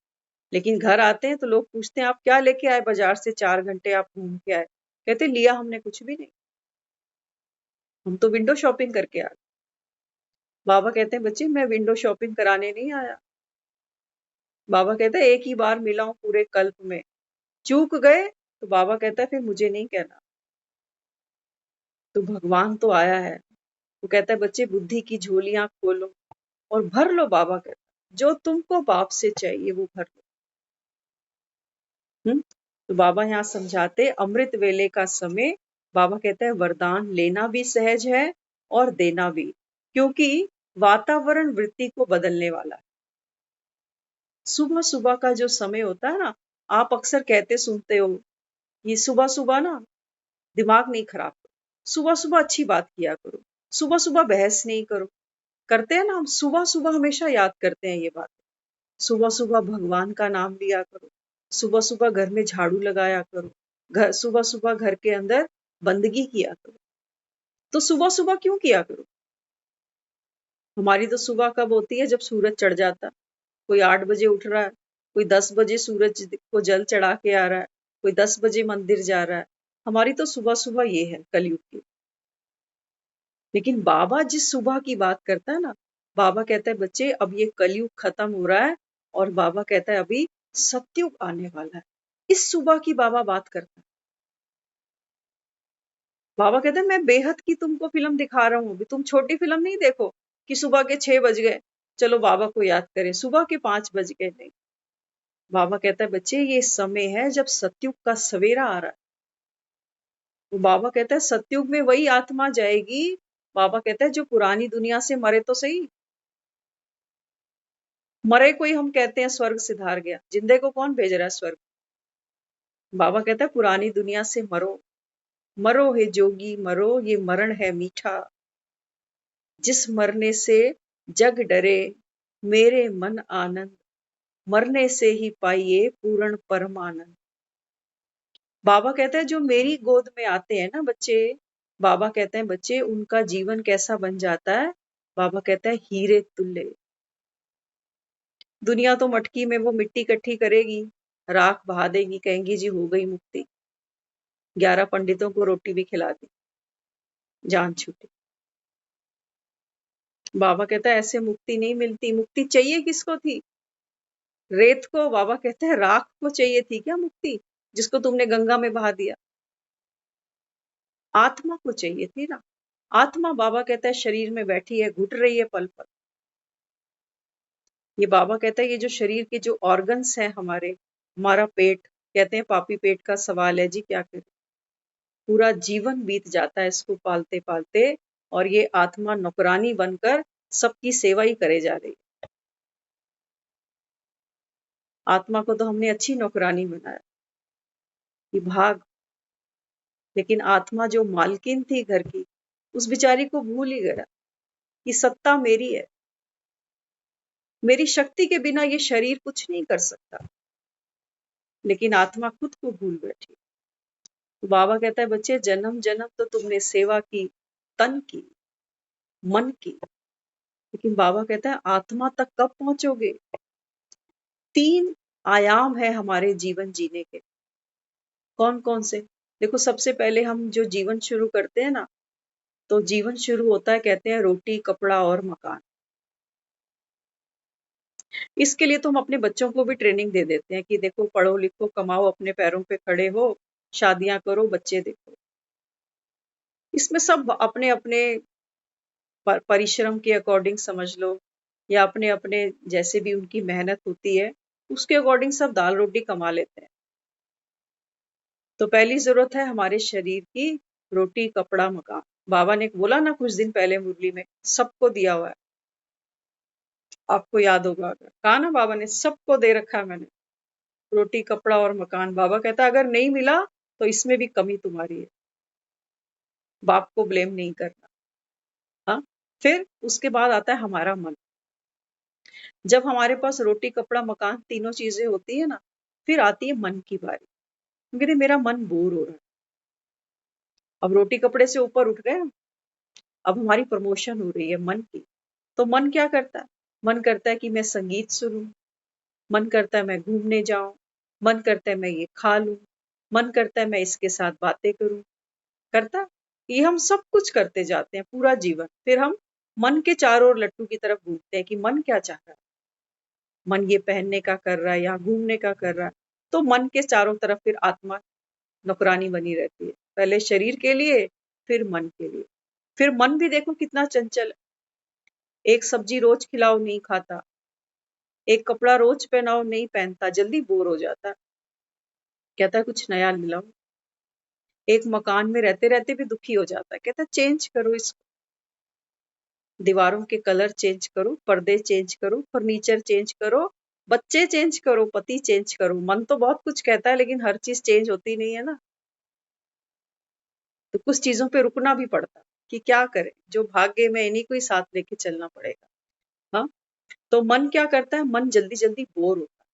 लेकिन घर आते हैं तो लोग पूछते हैं आप क्या लेके आए बाजार से, 4 घंटे आप घूम के आए। कहते लिया हमने कुछ भी नहीं, हम तो विंडो शॉपिंग करके आ गए। बाबा कहते हैं बच्चे मैं विंडो शॉपिंग कराने नहीं आया। बाबा कहते हैं एक ही बार मिला हूं पूरे कल्प में, चूक गए तो बाबा कहता है फिर मुझे नहीं कहना, तो भगवान तो आया है। वो कहता है बच्चे बुद्धि की झोलियां खोलो और भर लो। बाबा कहता है जो तुमको बाप से चाहिए वो भर लो। तो बाबा यहाँ समझाते अमृत वेले का समय, बाबा कहता है वरदान लेना भी सहज है और देना भी, क्योंकि वातावरण वृत्ति को बदलने वाला है। सुबह सुबह का जो समय होता है ना, आप अक्सर कहते सुनते हो ये सुबह सुबह ना दिमाग नहीं खराब करो, सुबह सुबह अच्छी बात किया करो, सुबह सुबह बहस नहीं करो। करते हैं ना हम, सुबह सुबह हमेशा याद करते हैं ये बात। सुबह सुबह भगवान का नाम लिया करो, सुबह सुबह घर में झाड़ू लगाया करो, घर सुबह सुबह घर के अंदर बंदगी किया करो। तो सुबह सुबह क्यों किया करो? हमारी तो सुबह कब होती है जब सूरज चढ़ जाता। कोई 8 बजे उठ रहा है, कोई 10 बजे सूरज को जल चढ़ा के आ रहा है, कोई 10 बजे मंदिर जा रहा है। हमारी तो सुबह सुबह ये है कलयुग की। लेकिन बाबा जिस सुबह की बात करता है ना, बाबा कहता है बच्चे अब ये कलयुग खत्म हो रहा है और बाबा कहता है अभी सतयुग आने वाला है। इस सुबह की बाबा बात करता है। बाबा कहते हैं मैं बेहद की तुमको फिल्म दिखा रहा हूँ, अभी तुम छोटी फिल्म नहीं देखो कि सुबह के 6 बज गए चलो बाबा को याद करें, सुबह के 5 बज गए नहीं। बाबा कहता है बच्चे ये समय है जब सतयुग का सवेरा आ रहा है। तो बाबा कहता है सतयुग में वही आत्मा जाएगी, बाबा कहता है जो पुरानी दुनिया से मरे तो सही। मरे कोई हम कहते हैं स्वर्ग सिधार गया, जिंदे को कौन भेज रहा है स्वर्ग? बाबा कहता है पुरानी दुनिया से मरो, मरो हे जोगी मरो, ये मरण है मीठा, जिस मरने से जग डरे मेरे मन आनंद, मरने से ही पाइए पूर्ण परम आनंद। बाबा कहता है जो मेरी गोद में आते हैं ना बच्चे, बाबा कहते हैं बच्चे उनका जीवन कैसा बन जाता है? बाबा कहता है हीरे तुल्य। दुनिया तो मटकी में वो मिट्टी इकट्ठी करेगी, राख बहा देगी, कहेंगी जी हो गई मुक्ति, 11 पंडितों को रोटी भी खिला दी, जान छूटी। बाबा कहता है ऐसे मुक्ति नहीं मिलती। मुक्ति चाहिए किसको थी? रेत को। बाबा कहते हैं राख को चाहिए थी क्या मुक्ति, जिसको तुमने गंगा में बहा दिया? आत्मा को चाहिए थी ना। आत्मा बाबा कहता है शरीर में बैठी है, घुट रही है पल पल। ये बाबा कहता है ये जो शरीर के जो ऑर्गन्स हैं हमारे, हमारा पेट, कहते हैं पापी पेट का सवाल है जी क्या करें। पूरा जीवन बीत जाता है इसको पालते पालते, और ये आत्मा नौकरानी बनकर सबकी सेवा ही करे जा रही है। आत्मा को तो हमने अच्छी नौकरानी बनाया कि भाग, लेकिन आत्मा जो मालकिन थी घर की, उस बेचारी को भूल ही गया कि सत्ता मेरी है, मेरी शक्ति के बिना ये शरीर कुछ नहीं कर सकता। लेकिन आत्मा खुद को भूल बैठी। तो बाबा कहता है बच्चे जन्म जन्म तो तुमने सेवा की, तन की, मन की, लेकिन बाबा कहता है आत्मा तक कब पहुंचोगे? 3 आयाम है हमारे जीवन जीने के। कौन कौन से? देखो सबसे पहले हम जो जीवन शुरू करते हैं ना, तो जीवन शुरू होता है कहते हैं रोटी कपड़ा और मकान। इसके लिए तो हम अपने बच्चों को भी ट्रेनिंग दे देते हैं कि देखो पढ़ो लिखो कमाओ, अपने पैरों पे खड़े हो, शादियां करो, बच्चे देखो। इसमें सब अपने अपने परिश्रम के अकॉर्डिंग समझ लो, या अपने अपने जैसे भी उनकी मेहनत होती है उसके अकॉर्डिंग सब दाल रोटी कमा लेते हैं। तो पहली जरूरत है हमारे शरीर की रोटी कपड़ा मकान। बाबा ने बोला ना कुछ दिन पहले मुरली में, सबको दिया हुआ है। आपको याद होगा, अगर कहा ना बाबा ने सबको दे रखा है मैंने, रोटी कपड़ा और मकान। बाबा कहता अगर नहीं मिला तो इसमें भी कमी तुम्हारी है, बाप को ब्लेम नहीं करना। हाँ, फिर उसके बाद आता है हमारा मन। जब हमारे पास रोटी कपड़ा मकान तीनों चीजें होती है ना, फिर आती है मन की बारी। कहते मेरा मन बोर हो रहा है। अब रोटी कपड़े से ऊपर उठ गए, अब हमारी प्रमोशन हो रही है मन की। तो मन क्या करता है? मन करता है कि मैं संगीत सुनूं, मन करता है मैं घूमने जाऊं, मन करता है मैं ये खा लूं, मन करता है मैं इसके साथ बातें करूं। करता? ये हम सब कुछ करते जाते हैं पूरा जीवन। फिर हम मन के चारों ओर लट्टू की तरफ घूमते हैं कि मन क्या चाह रहा है। मन ये पहनने का कर रहा है या घूमने का कर रहा है। तो मन के चारों तरफ फिर आत्मा नौकरानी बनी रहती है, पहले शरीर के लिए, फिर मन के लिए। फिर मन भी देखो कितना चंचल है। एक सब्जी रोज खिलाओ नहीं खाता, एक कपड़ा रोज पहनाओ नहीं पहनता, जल्दी बोर हो जाता, कहता है कुछ नया मिलाओ। एक मकान में रहते रहते भी दुखी हो जाता है, कहता है चेंज करो इसको, दीवारों के कलर चेंज करो, पर्दे चेंज करो, फर्नीचर चेंज करो, बच्चे चेंज करो, पति चेंज करो। मन तो बहुत कुछ कहता है लेकिन हर चीज चेंज होती नहीं है ना। तो कुछ चीजों पे रुकना भी पड़ता कि क्या करें, जो भाग्य में इन्हीं को ही साथ लेके चलना पड़ेगा। हाँ, तो मन क्या करता है? मन जल्दी जल्दी बोर होता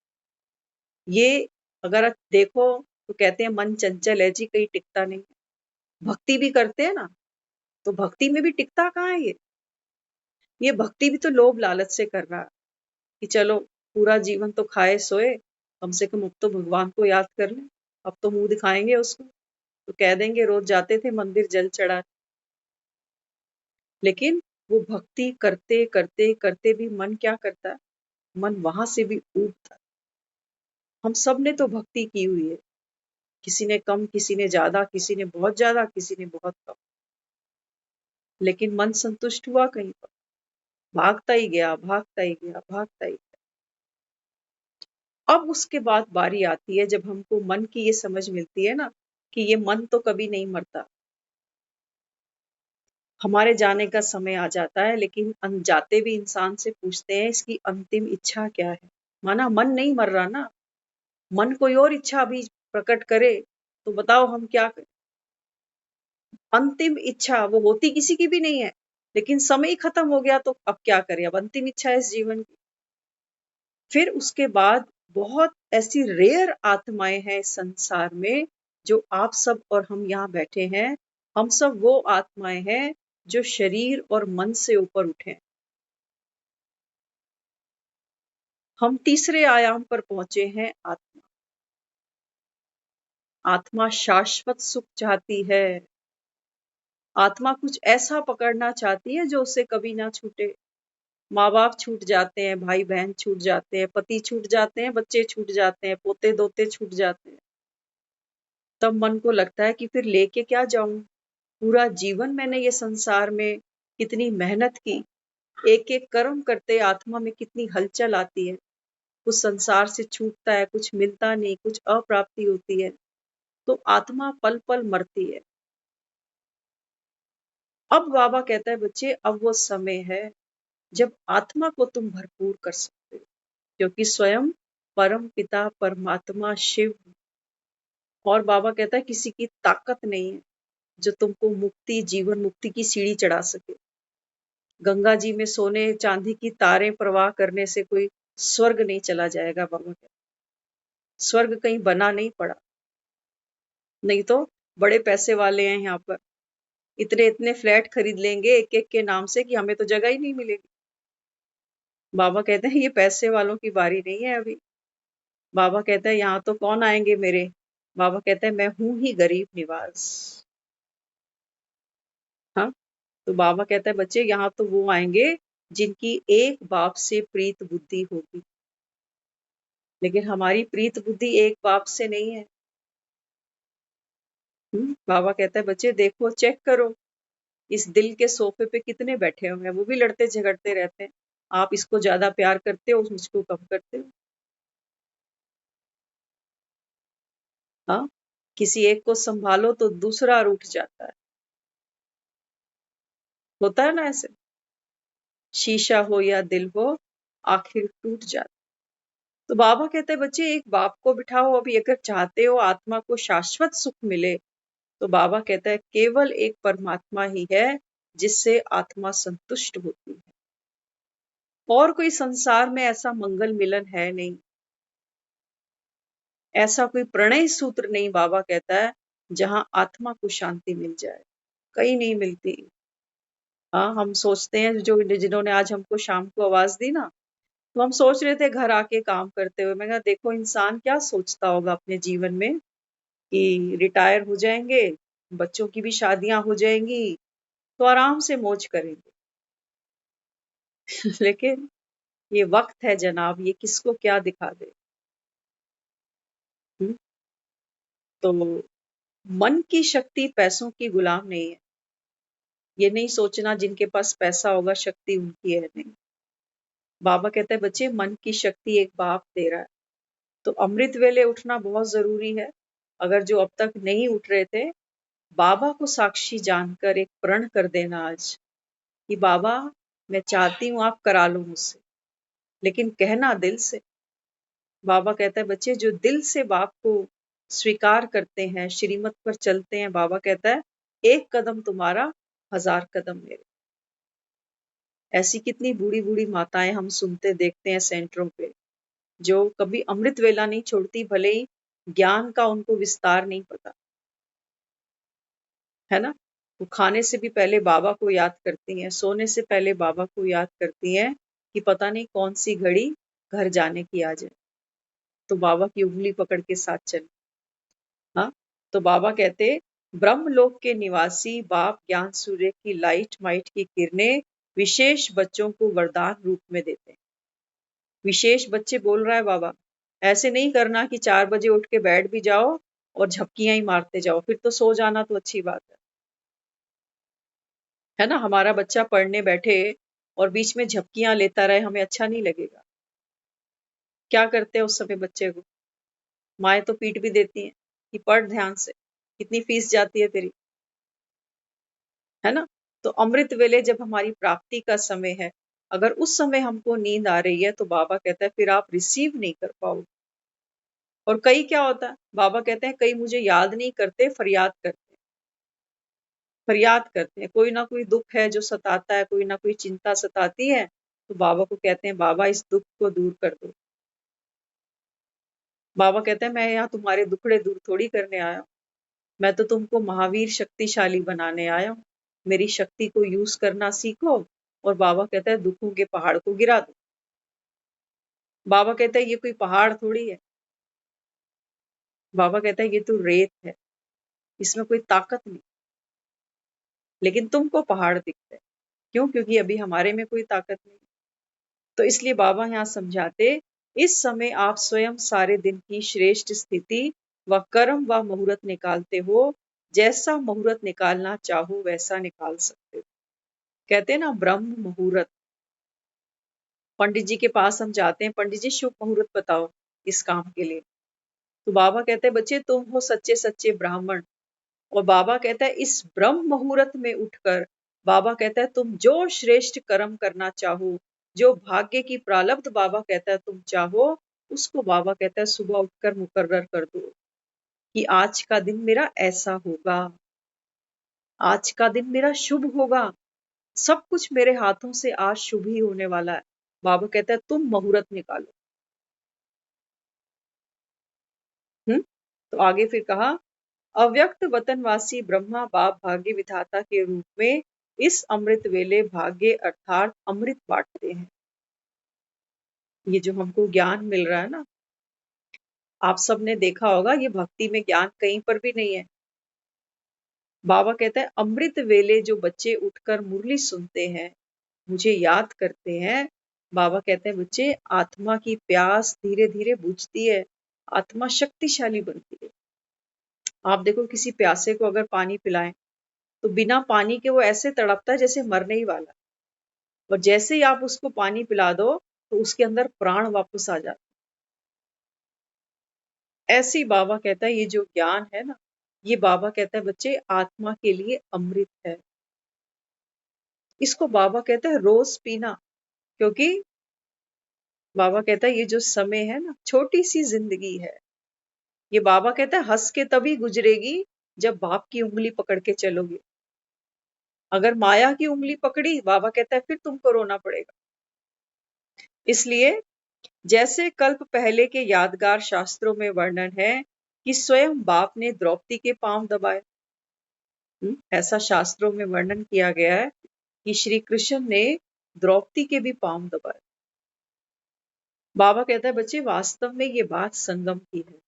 है। ये अगर आप देखो तो कहते हैं मन चंचल है जी, कहीं टिकता नहीं है। भक्ति भी करते हैं ना, तो भक्ति में भी टिकता कहाँ है ये भक्ति भी तो लोभ लालच से कर रहा है कि चलो पूरा जीवन तो खाए सोए, कम से कम अब तो भगवान को याद कर ले, अब तो मुंह दिखाएंगे उसको, तो कह देंगे रोज जाते थे मंदिर जल चढ़ा। लेकिन वो भक्ति करते करते करते भी मन क्या करता है? मन वहां से भी ऊबता है। हम सब ने तो भक्ति की हुई है, किसी ने कम, किसी ने ज्यादा, किसी ने बहुत ज्यादा, किसी ने बहुत कम, लेकिन मन संतुष्ट हुआ कहीं पर? भागता ही गया, भागता ही गया, भागता ही गया। अब उसके बाद बारी आती है जब हमको मन की ये समझ मिलती है ना कि ये मन तो कभी नहीं मरता। हमारे जाने का समय आ जाता है, लेकिन जाते भी इंसान से पूछते हैं इसकी अंतिम इच्छा क्या है। माना मन नहीं मर रहा ना, मन कोई और इच्छा अभी प्रकट करे तो बताओ हम क्या करें? अंतिम इच्छा वो होती किसी की भी नहीं है, लेकिन समय ही खत्म हो गया तो अब क्या करें? अब अंतिम इच्छा है इस जीवन की। फिर उसके बाद बहुत ऐसी रेयर आत्माएं हैं इस संसार में, जो आप सब और हम यहाँ बैठे हैं, हम सब वो आत्माएं हैं जो शरीर और मन से ऊपर उठे। हम तीसरे आयाम पर पहुंचे हैं। आत्मा, आत्मा शाश्वत सुख चाहती है। आत्मा कुछ ऐसा पकड़ना चाहती है जो उसे कभी ना छूटे। माँ बाप छूट जाते हैं, भाई बहन छूट जाते हैं, पति छूट जाते हैं, बच्चे छूट जाते हैं, पोते दोते छूट जाते हैं। तब मन को लगता है कि फिर लेके क्या जाऊं? पूरा जीवन मैंने ये संसार में कितनी मेहनत की, एक एक कर्म करते आत्मा में कितनी हलचल आती है। कुछ संसार से छूटता है, कुछ मिलता नहीं, कुछ अप्राप्ति होती है, तो आत्मा पल पल मरती है। अब बाबा कहता है बच्चे, अब वो समय है जब आत्मा को तुम भरपूर कर सकते हो, क्योंकि स्वयं परम पिता परमात्मा शिव, और बाबा कहता है किसी की ताकत नहीं है जो तुमको मुक्ति, जीवन मुक्ति की सीढ़ी चढ़ा सके। गंगा जी में सोने चांदी की तारें प्रवाह करने से कोई स्वर्ग नहीं चला जाएगा। बाबा कहता स्वर्ग कहीं बना नहीं पड़ा, नहीं तो बड़े पैसे वाले हैं यहाँ पर, इतने इतने फ्लैट खरीद लेंगे एक एक के नाम से कि हमें तो जगह ही नहीं मिलेगी। बाबा कहते हैं ये पैसे वालों की बारी नहीं है अभी। बाबा कहता है यहाँ तो कौन आएंगे मेरे। बाबा कहता है मैं हूं ही गरीब निवास। हाँ, तो बाबा कहता है बच्चे यहाँ तो वो आएंगे जिनकी एक बाप से प्रीत बुद्धि होगी, लेकिन हमारी प्रीत बुद्धि एक बाप से नहीं है। बाबा कहता है बच्चे देखो, चेक करो, इस दिल के सोफे पे कितने बैठे हुए हैं, वो भी लड़ते झगड़ते रहते हैं। आप इसको ज्यादा प्यार करते हो, मुझको कम करते हो। हाँ, किसी एक को संभालो तो दूसरा रूठ जाता है। होता है ना ऐसे, शीशा हो या दिल हो आखिर टूट जाता। तो बाबा कहते हैं बच्चे एक बाप को बिठाओ, अभी अगर चाहते हो आत्मा को शाश्वत सुख मिले तो बाबा कहता है केवल एक परमात्मा ही है जिससे आत्मा संतुष्ट होती है, और कोई संसार में ऐसा मंगल मिलन है नहीं, ऐसा कोई प्रणय सूत्र नहीं, बाबा कहता है, जहां आत्मा को शांति मिल जाए, कहीं नहीं मिलती। हाँ, हम सोचते हैं जो जिन्होंने आज हमको शाम को आवाज दी ना, तो हम सोच रहे थे घर आके काम करते हुए, मैं कहा देखो इंसान क्या सोचता होगा अपने जीवन में कि रिटायर हो जाएंगे, बच्चों की भी शादियां हो जाएंगी तो आराम से मौज करेंगे। लेकिन ये वक्त है जनाब, ये किसको क्या दिखा दे। हुँ? तो मन की शक्ति पैसों की गुलाम नहीं है। ये नहीं सोचना जिनके पास पैसा होगा शक्ति उनकी है, नहीं। बाबा कहता है बच्चे मन की शक्ति एक बाप दे रहा है। तो अमृत वेले उठना बहुत ज़रूरी है। अगर जो अब तक नहीं उठ रहे थे, बाबा को साक्षी जानकर एक प्रण कर देना आज कि बाबा मैं चाहती हूँ आप करा लो मुझसे, लेकिन कहना दिल से। बाबा कहता है बच्चे जो दिल से बाप को स्वीकार करते हैं, श्रीमत पर चलते हैं, बाबा कहता है एक कदम तुम्हारा 1000 कदम मेरे। ऐसी कितनी बूढ़ी बूढ़ी माताएं हम सुनते देखते हैं सेंटरों पे, जो कभी अमृत वेला नहीं छोड़ती, भले ही ज्ञान का उनको विस्तार नहीं पता, है ना। वो खाने से भी पहले बाबा को याद करती हैं, सोने से पहले बाबा को याद करती हैं कि पता नहीं कौन सी घड़ी घर जाने की आ जाए, तो बाबा की उंगली पकड़ के साथ चले। हाँ, तो बाबा कहते ब्रह्मलोक के निवासी बाप ज्ञान सूर्य की लाइट माइट की किरणें विशेष बच्चों को वरदान रूप में देते हैं। विशेष बच्चे बोल रहा है बाबा, ऐसे नहीं करना कि 4 बजे उठ के बैठ भी जाओ और झपकियां ही मारते जाओ, फिर तो सो जाना तो अच्छी बात है ना। हमारा बच्चा पढ़ने बैठे और बीच में झपकियां लेता रहे, हमें अच्छा नहीं लगेगा। क्या करते हैं उस समय बच्चे को? माएँ तो पीट भी देती हैं कि पढ़ ध्यान से, कितनी फीस जाती है तेरी, है ना। तो अमृत वेले जब हमारी प्राप्ति का समय है, अगर उस समय हमको नींद आ रही है तो बाबा कहता है फिर आप रिसीव नहीं कर पाओगे। और कई क्या होता है, बाबा कहते हैं कई मुझे याद नहीं करते, फरियाद करते हैं। फरियाद करते हैं, कोई ना कोई दुख है जो सताता है, कोई ना कोई चिंता सताती है, तो बाबा को कहते हैं बाबा इस दुख को दूर कर दो। बाबा कहते हैं मैं यहाँ तुम्हारे दुखड़े दूर थोड़ी करने आया हूँ, मैं तो तुमको महावीर शक्तिशाली बनाने आया हूँ। मेरी शक्ति को यूज करना सीखो। और बाबा कहता है दुखों के पहाड़ को गिरा दो। बाबा कहता है ये कोई पहाड़ थोड़ी है, बाबा कहता है ये तो रेत है, इसमें कोई ताकत नहीं, लेकिन तुमको पहाड़ दिखता है। क्यों? क्योंकि अभी हमारे में कोई ताकत नहीं। तो इसलिए बाबा यहाँ समझाते इस समय आप स्वयं सारे दिन की श्रेष्ठ स्थिति व कर्म व मुहूर्त निकालते हो, जैसा मुहूर्त निकालना चाहो वैसा निकाल सकते हो। कहते हैं ना ब्रह्म मुहूर्त, पंडित जी के पास हम जाते हैं, पंडित जी शुभ मुहूर्त बताओ इस काम के लिए। तो बाबा कहते हैं बच्चे तुम हो सच्चे सच्चे ब्राह्मण। और बाबा कहता है इस ब्रह्म मुहूर्त में उठकर, बाबा कहता है तुम जो श्रेष्ठ कर्म करना चाहो, जो भाग्य की प्रारब्ध बाबा कहता है तुम चाहो, उसको बाबा कहता है सुबह उठकर मुकर्रर कर दो कि आज का दिन मेरा ऐसा होगा, आज का दिन मेरा शुभ होगा, सब कुछ मेरे हाथों से आज शुभ ही होने वाला है। बाबा कहता है तुम मुहूर्त निकालो। तो आगे फिर कहा अव्यक्त वतनवासी ब्रह्मा बाप भाग्य विधाता के रूप में इस अमृत वेले भाग्य अर्थात अमृत बांटते हैं। ये जो हमको ज्ञान मिल रहा है ना, आप सबने देखा होगा ये भक्ति में ज्ञान कहीं पर भी नहीं है। बाबा कहता है अमृत वेले जो बच्चे उठकर मुरली सुनते हैं, मुझे याद करते हैं, बाबा कहते हैं बच्चे आत्मा की प्यास धीरे धीरे बुझती है, आत्मा शक्तिशाली बनती है। आप देखो किसी प्यासे को अगर पानी पिलाएं तो बिना पानी के वो ऐसे तड़पता है जैसे मरने ही वाला, और जैसे ही आप उसको पानी पिला दो तो उसके अंदर प्राण वापस आ जाता है। ऐसे ही बाबा कहता है ये जो ज्ञान है ना, ये बाबा कहता है बच्चे आत्मा के लिए अमृत है। इसको बाबा कहते हैं रोज पीना, क्योंकि बाबा कहता है ये जो समय है ना, छोटी सी जिंदगी है, ये बाबा कहता है हंस के तभी गुजरेगी जब बाप की उंगली पकड़ के चलोगे। अगर माया की उंगली पकड़ी, बाबा कहता है फिर तुमको रोना पड़ेगा। इसलिए जैसे कल्प पहले के यादगार शास्त्रों में वर्णन है कि स्वयं बाप ने द्रौपदी के पांव दबाए। ऐसा शास्त्रों में वर्णन किया गया है कि श्री कृष्ण ने द्रौपदी के भी पांव दबाए। बाबा कहता है बच्चे वास्तव में ये बात संगम की है।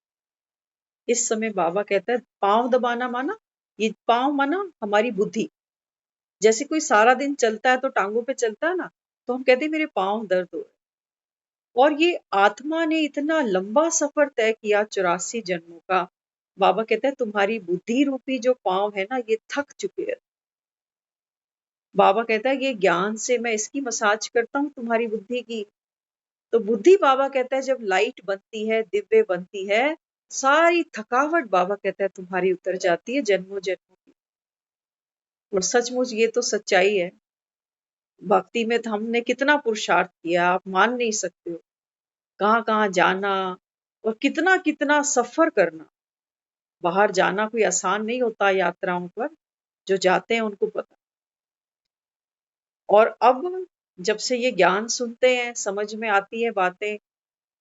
इस समय बाबा कहता है पांव दबाना माना, ये पांव माना हमारी बुद्धि। जैसे कोई सारा दिन चलता है तो टांगों पे चलता है ना, तो हम कहते हैं मेरे पांव दर्द हो रहे। और ये आत्मा ने इतना लंबा सफर तय किया 84 जन्मों का। बाबा कहता है तुम्हारी बुद्धि रूपी जो पांव है ना, ये थक चुके हैं। बाबा कहता है ये ज्ञान से मैं इसकी मसाज करता हूँ तुम्हारी बुद्धि की। तो बुद्धि बाबा कहता है जब लाइट बनती है, दिव्य बनती है, सारी थकावट बाबा कहता है तुम्हारी उतर जाती है जन्मों जन्मों की। और सचमुच ये तो सच्चाई है। भक्ति में तो हमने कितना पुरुषार्थ किया, आप मान नहीं सकते हो। कहाँ कहाँ जाना और कितना कितना सफर करना। बाहर जाना कोई आसान नहीं होता यात्राओं पर, जो जाते हैं उनको पता। और अब जब से ये ज्ञान सुनते हैं, समझ में आती है बातें,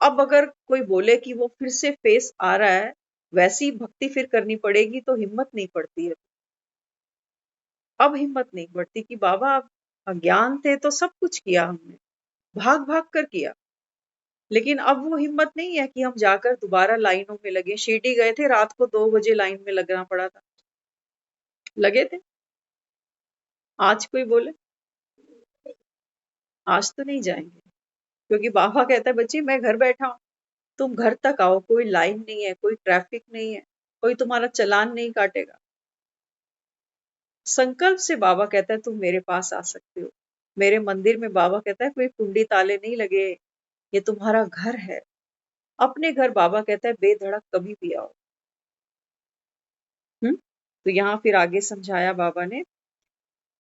अब अगर कोई बोले कि वो फिर से फेस आ रहा है, वैसी भक्ति फिर करनी पड़ेगी, तो हिम्मत नहीं पड़ती है। अब हिम्मत नहीं पड़ती कि बाबा अज्ञान थे तो सब कुछ किया हमने, भाग भाग कर किया, लेकिन अब वो हिम्मत नहीं है कि हम जाकर दोबारा लाइनों में लगे। शिरडी गए थे, रात को 2 बजे लाइन में लगना पड़ा था, लगे थे। आज कोई बोले, आज तो नहीं जाएंगे, क्योंकि बाबा कहता है बच्ची मैं घर बैठा हूं, तुम घर तक आओ, कोई लाइन नहीं है, कोई ट्रैफिक नहीं है, कोई तुम्हारा चालान नहीं काटेगा। संकल्प से बाबा कहता है तुम मेरे पास आ सकते हो। मेरे मंदिर में बाबा कहता है कोई कुंडी ताले नहीं लगे, ये तुम्हारा घर है। अपने घर बाबा कहता है बेधड़क कभी भी आओ। तो यहाँ फिर आगे समझाया बाबा ने,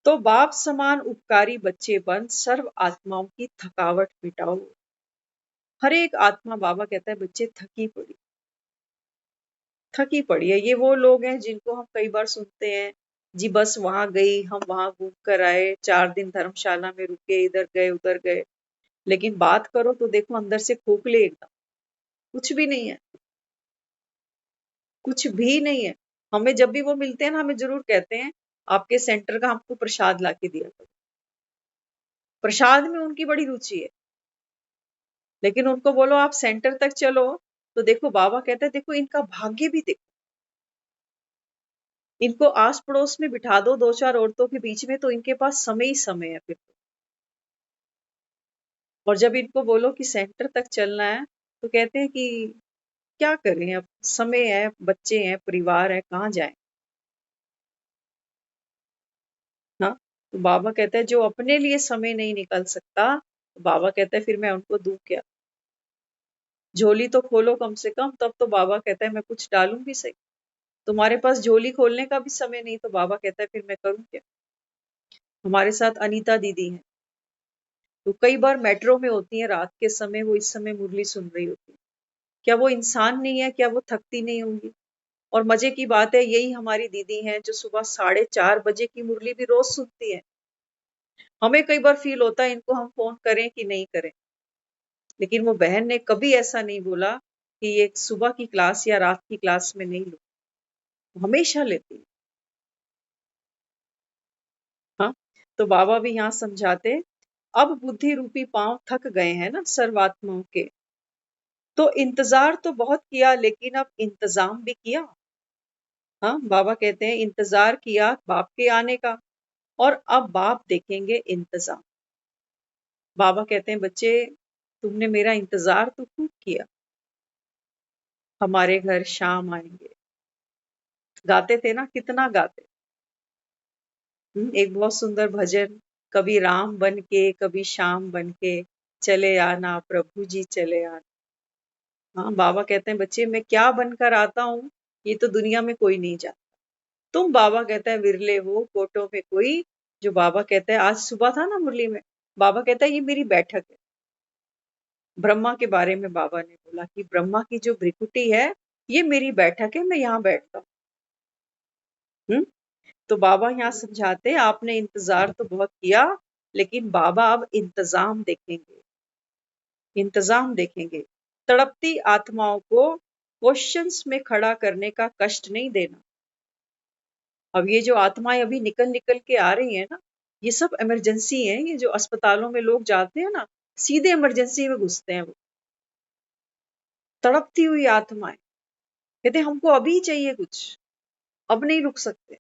तो बाप समान उपकारी बच्चे बन सर्व आत्माओं की थकावट मिटाओ। हर एक आत्मा बाबा कहता है बच्चे थकी पड़ी है। ये वो लोग हैं जिनको हम कई बार सुनते हैं जी, बस वहां गई, हम वहां घूम कर आए, 4 दिन धर्मशाला में रुके, इधर गए उधर गए, लेकिन बात करो तो देखो अंदर से खोखले एकदम, कुछ भी नहीं है, कुछ भी नहीं है। हमें जब भी वो मिलते हैं ना, हमें जरूर कहते हैं आपके सेंटर का हमको प्रसाद ला के दिया करो। प्रसाद में उनकी बड़ी रुचि है, लेकिन उनको बोलो आप सेंटर तक चलो, तो देखो बाबा कहता है देखो इनका भाग्य भी देखो, इनको आस पड़ोस में बिठा दो 2-4 औरतों के बीच में, तो इनके पास समय ही समय है फिर तो। और जब इनको बोलो कि सेंटर तक चलना है, तो कहते हैं कि क्या करें, अब समय है, बच्चे हैं, परिवार है, कहाँ जाएं। हाँ, तो बाबा कहता है जो अपने लिए समय नहीं निकल सकता, तो बाबा कहता है फिर मैं उनको दूं क्या। झोली तो खोलो कम से कम, तब तो बाबा कहता है मैं कुछ डालूं भी सही। तुम्हारे पास झोली खोलने का भी समय नहीं, तो बाबा कहता है फिर मैं करूं क्या। हमारे साथ अनीता दीदी हैं, तो कई बार मेट्रो में होती है रात के समय, वो इस समय मुरली सुन रही होती है। क्या वो इंसान नहीं है, क्या वो थकती नहीं होंगी। और मजे की बात है यही हमारी दीदी हैं जो सुबह 4:30 बजे की मुरली भी रोज सुनती है। हमें कई बार फील होता है इनको हम फोन करें कि नहीं करें, लेकिन वो बहन ने कभी ऐसा नहीं बोला कि ये सुबह की क्लास या रात की क्लास में नहीं लो, हमेशा लेती है। हाँ, तो बाबा भी यहाँ समझाते, अब बुद्धि रूपी पांव थक गए हैं ना सर्वात्माओं के, तो इंतजार तो बहुत किया, लेकिन अब इंतजाम भी किया। हाँ, बाबा कहते हैं इंतजार किया बाप के आने का, और अब बाप देखेंगे इंतजाम। बाबा कहते हैं बच्चे तुमने मेरा इंतजार तो खूब किया, हमारे घर शाम आएंगे। गाते थे ना, कितना गाते। एक बहुत सुंदर भजन, कभी राम बन के कभी श्याम बन के चले आना प्रभु जी चले आना। हाँ, बाबा कहते हैं बच्चे मैं क्या बनकर आता हूँ, ये तो दुनिया में कोई नहीं जानता। तुम बाबा कहता है विरले हो, कोटों में कोई जो बाबा कहते हैं, आज सुबह था ना मुरली में, बाबा कहता है ये मेरी बैठक है। ब्रह्मा के बारे में बाबा ने बोला कि ब्रह्मा की जो भ्रिकुटी है, ये मेरी बैठक है, मैं यहाँ बैठता हूँ। तो बाबा यहाँ समझाते हैं, आपने इंतजार तो बहुत किया, लेकिन बाबा अब इंतजाम देखेंगे। इंतजाम देखेंगे। तड़पती आत्माओं को क्वेश्चंस में खड़ा करने का कष्ट नहीं देना। अब ये जो आत्माएं अभी निकल निकल के आ रही है ना, ये सब इमरजेंसी है। ये जो अस्पतालों में लोग जाते हैं ना, सीधे इमरजेंसी में घुसते हैं वो। तड़पती हुई आत्माएं कहते हैं, हमको अभी चाहिए कुछ, अब नहीं रुक सकते।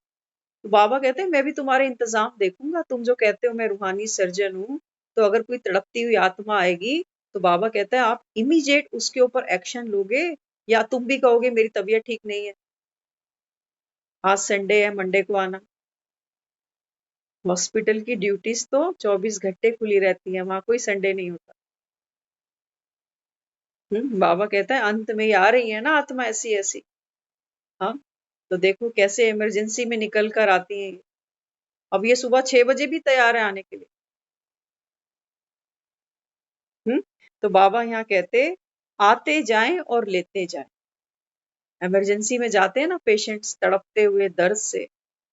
तो बाबा कहते हैं, मैं भी तुम्हारे इंतजाम देखूंगा। तुम जो कहते हो मैं रूहानी सर्जन हूँ, तो अगर कोई तड़पती हुई आत्मा आएगी, तो बाबा कहता है आप इमीडिएट उसके ऊपर एक्शन लोगे, या तुम भी कहोगे मेरी तबीयत ठीक नहीं है, आज संडे है, मंडे को आना। हॉस्पिटल की ड्यूटीज तो 24 घंटे खुली रहती है, वहां कोई संडे नहीं होता। बाबा कहता है अंत में ही आ रही है ना आत्मा ऐसी ऐसी। हाँ, तो देखो कैसे इमरजेंसी में निकल कर आती है। अब ये सुबह 6 बजे भी तैयार है आने के लिए। तो बाबा यहाँ कहते, आते जाएं और लेते जाएं। इमरजेंसी में जाते हैं ना पेशेंट्स तड़पते हुए दर्द से,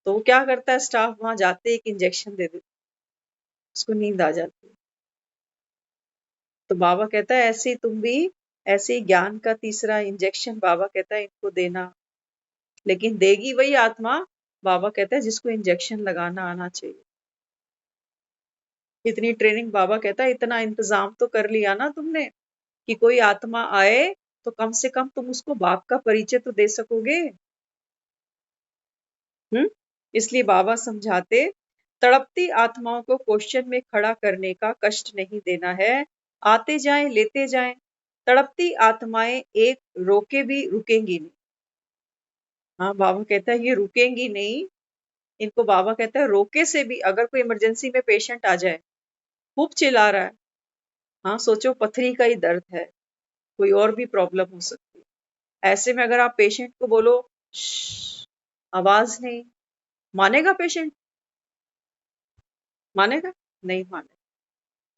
तो वो क्या करता है स्टाफ, वहां जाते एक इंजेक्शन दे देता, उसको नींद आ जाती है। तो बाबा कहता है ऐसे ही तुम भी, ऐसे ही ज्ञान का तीसरा इंजेक्शन बाबा कहता है इनको देना। लेकिन देगी वही आत्मा, बाबा कहता है जिसको इंजेक्शन लगाना आना चाहिए। इतनी ट्रेनिंग, बाबा कहता है इतना इंतजाम तो कर लिया ना तुमने, कि कोई आत्मा आए तो कम से कम तुम उसको बाप का परिचय तो दे सकोगे। इसलिए बाबा समझाते, तड़पती आत्माओं को क्वेश्चन में खड़ा करने का कष्ट नहीं देना है। आते जाएं लेते जाएं। तड़पती आत्माएं एक रोके भी रुकेंगी नहीं। हाँ, बाबा कहता है ये रुकेंगी नहीं। इनको बाबा कहता है रोके से भी, अगर कोई इमरजेंसी में पेशेंट आ जाए, खूब चिल्ला रहा है, हाँ सोचो पथरी का ही दर्द है, कोई और भी प्रॉब्लम हो सकती है, ऐसे में अगर आप पेशेंट को बोलो "श्श", आवाज नहीं, मानेगा पेशेंट? मानेगा? नहीं मानेगा।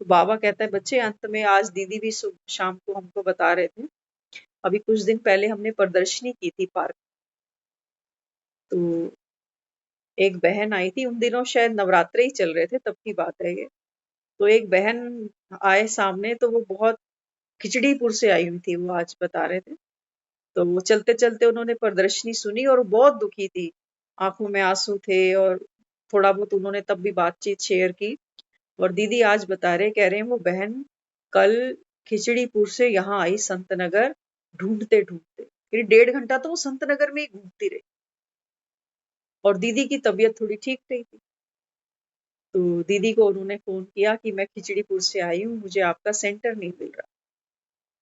तो बाबा कहता है बच्चे, अंत में आज दीदी भी शाम को हमको बता रहे थे, अभी कुछ दिन पहले हमने प्रदर्शनी की थी पार्क। तो एक बहन आई थी, उन दिनों शायद नवरात्रे ही चल रहे थे, तब की बात है ये। तो एक बहन आए सामने, तो वो बहुत खिचड़ीपुर से आई हुई थी, वो आज बता रहे थे। तो वो चलते चलते उन्होंने प्रदर्शनी सुनी और बहुत दुखी थी, आंखों में आंसू थे, और थोड़ा बहुत उन्होंने तब भी बातचीत शेयर की। और दीदी आज बता रहे, कह रहे हैं वो बहन कल खिचड़ीपुर से यहाँ आई संत नगर, ढूंढते ढूंढते फिर 1.5 घंटा तो वो संत नगर में ही घूमती रही, और दीदी की तबीयत थोड़ी ठीक नहीं थी। तो दीदी को उन्होंने फोन किया कि मैं खिचड़ीपुर से आई हूँ, मुझे आपका सेंटर नहीं मिल रहा।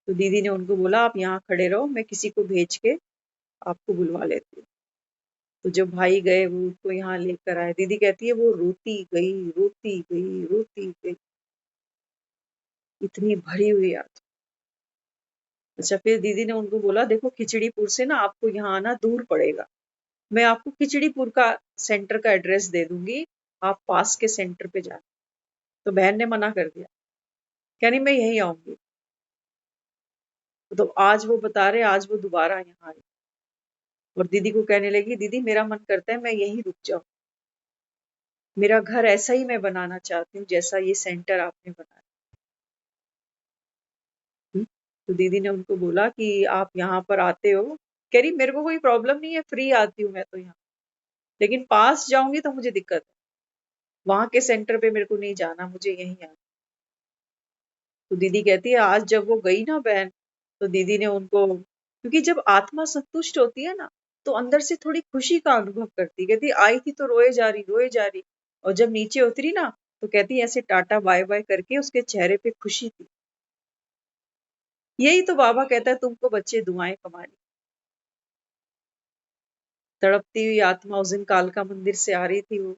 तो दीदी ने उनको बोला आप यहाँ खड़े रहो, मैं किसी को भेज के आपको बुलवा लेती हूँ। तो जब भाई गए, वो उसको यहाँ लेकर आए, दीदी कहती है वो रोती गई, रोती गई, रोती गई, इतनी भरी हुई आंख। अच्छा, फिर दीदी ने उनको बोला देखो खिचड़ीपुर से ना आपको यहाँ आना दूर पड़ेगा, मैं आपको खिचड़ीपुर का सेंटर का एड्रेस दे दूंगी, आप पास के सेंटर पे जाना। तो बहन ने मना कर दिया, कह रही मैं यहीं आऊंगी। तो आज वो बता रहे, आज वो दोबारा यहाँ आई और दीदी को कहने लगी दीदी मेरा मन करता है मैं यहीं रुक जाऊं, मेरा घर ऐसा ही मैं बनाना चाहती हूँ जैसा ये सेंटर आपने बनाया। तो दीदी ने उनको बोला कि आप यहाँ पर आते हो, कह रही मेरे को कोई प्रॉब्लम नहीं है, फ्री आती हूँ मैं तो यहाँ, लेकिन पास जाऊंगी तो मुझे दिक्कत है, वहां के सेंटर पे मेरे को नहीं जाना, मुझे यहीं आना। तो दीदी कहती है आज जब वो गई ना बहन, तो दीदी ने उनको, क्योंकि जब आत्मा संतुष्ट होती है ना, तो अंदर से थोड़ी खुशी का अनुभव करती, कहती आई थी तो रोए जा रही, और जब नीचे उतरी ना, तो कहती ऐसे टाटा बाय बाय करके उसके चेहरे पे खुशी थी। यही तो बाबा कहता है तुमको बच्चे दुआएं कमानी। तड़पती हुई आत्मा उस दिन कालका मंदिर से आ रही थी वो,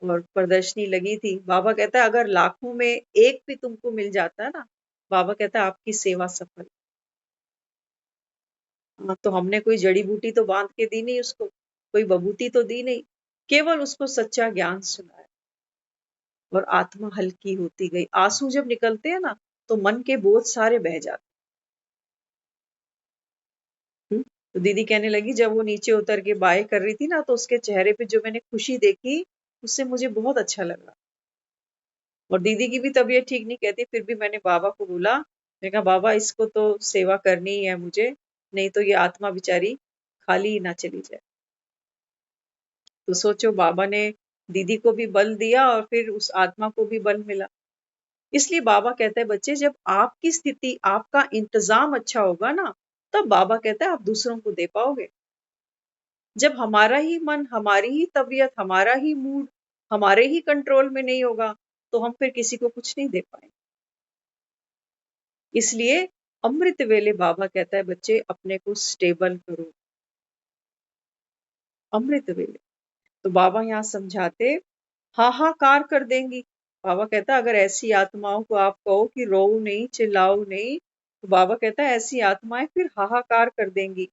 और प्रदर्शनी लगी थी। बाबा कहता है अगर लाखों में एक भी तुमको मिल जाता है ना, बाबा कहता है आपकी सेवा सफल। हाँ, तो हमने कोई जड़ी बूटी तो बांध के दी नहीं उसको, कोई बबूती तो दी नहीं, केवल उसको सच्चा ज्ञान सुनाया। और आत्मा हल्की होती गई। आंसू जब निकलते हैं ना तो मन के बोझ सारे बह जाते हैं। तो दीदी कहने लगी जब वो नीचे उतर के बाय कर रही थी ना तो उसके चेहरे पे जो मैंने खुशी देखी उससे मुझे बहुत अच्छा लगा। और दीदी की भी तबीयत ठीक नहीं, कहती फिर भी मैंने बाबा को बोला, मैंने कहा बाबा इसको तो सेवा करनी ही है मुझे, नहीं तो ये आत्मा बेचारी खाली ही ना चली जाए। तो सोचो बाबा ने दीदी को भी बल दिया और फिर उस आत्मा को भी बल मिला। इसलिए बाबा कहते हैं बच्चे जब आपकी स्थिति आपका इंतजाम अच्छा होगा ना तब बाबा कहता है आप दूसरों को दे पाओगे। जब हमारा ही मन, हमारी ही तबीयत, हमारा ही मूड हमारे ही कंट्रोल में नहीं होगा तो हम फिर किसी को कुछ नहीं दे पाएंगे। इसलिए अमृत वेले बाबा कहता है बच्चे अपने को स्टेबल करो। अमृत वेले तो बाबा यहाँ समझाते हाहाकार कर देंगी। बाबा कहता है अगर ऐसी आत्माओं को आप कहो कि रो नहीं, चिल्लाओ नहीं, तो बाबा कहता है ऐसी आत्माएं फिर हाहाकार कर देंगी।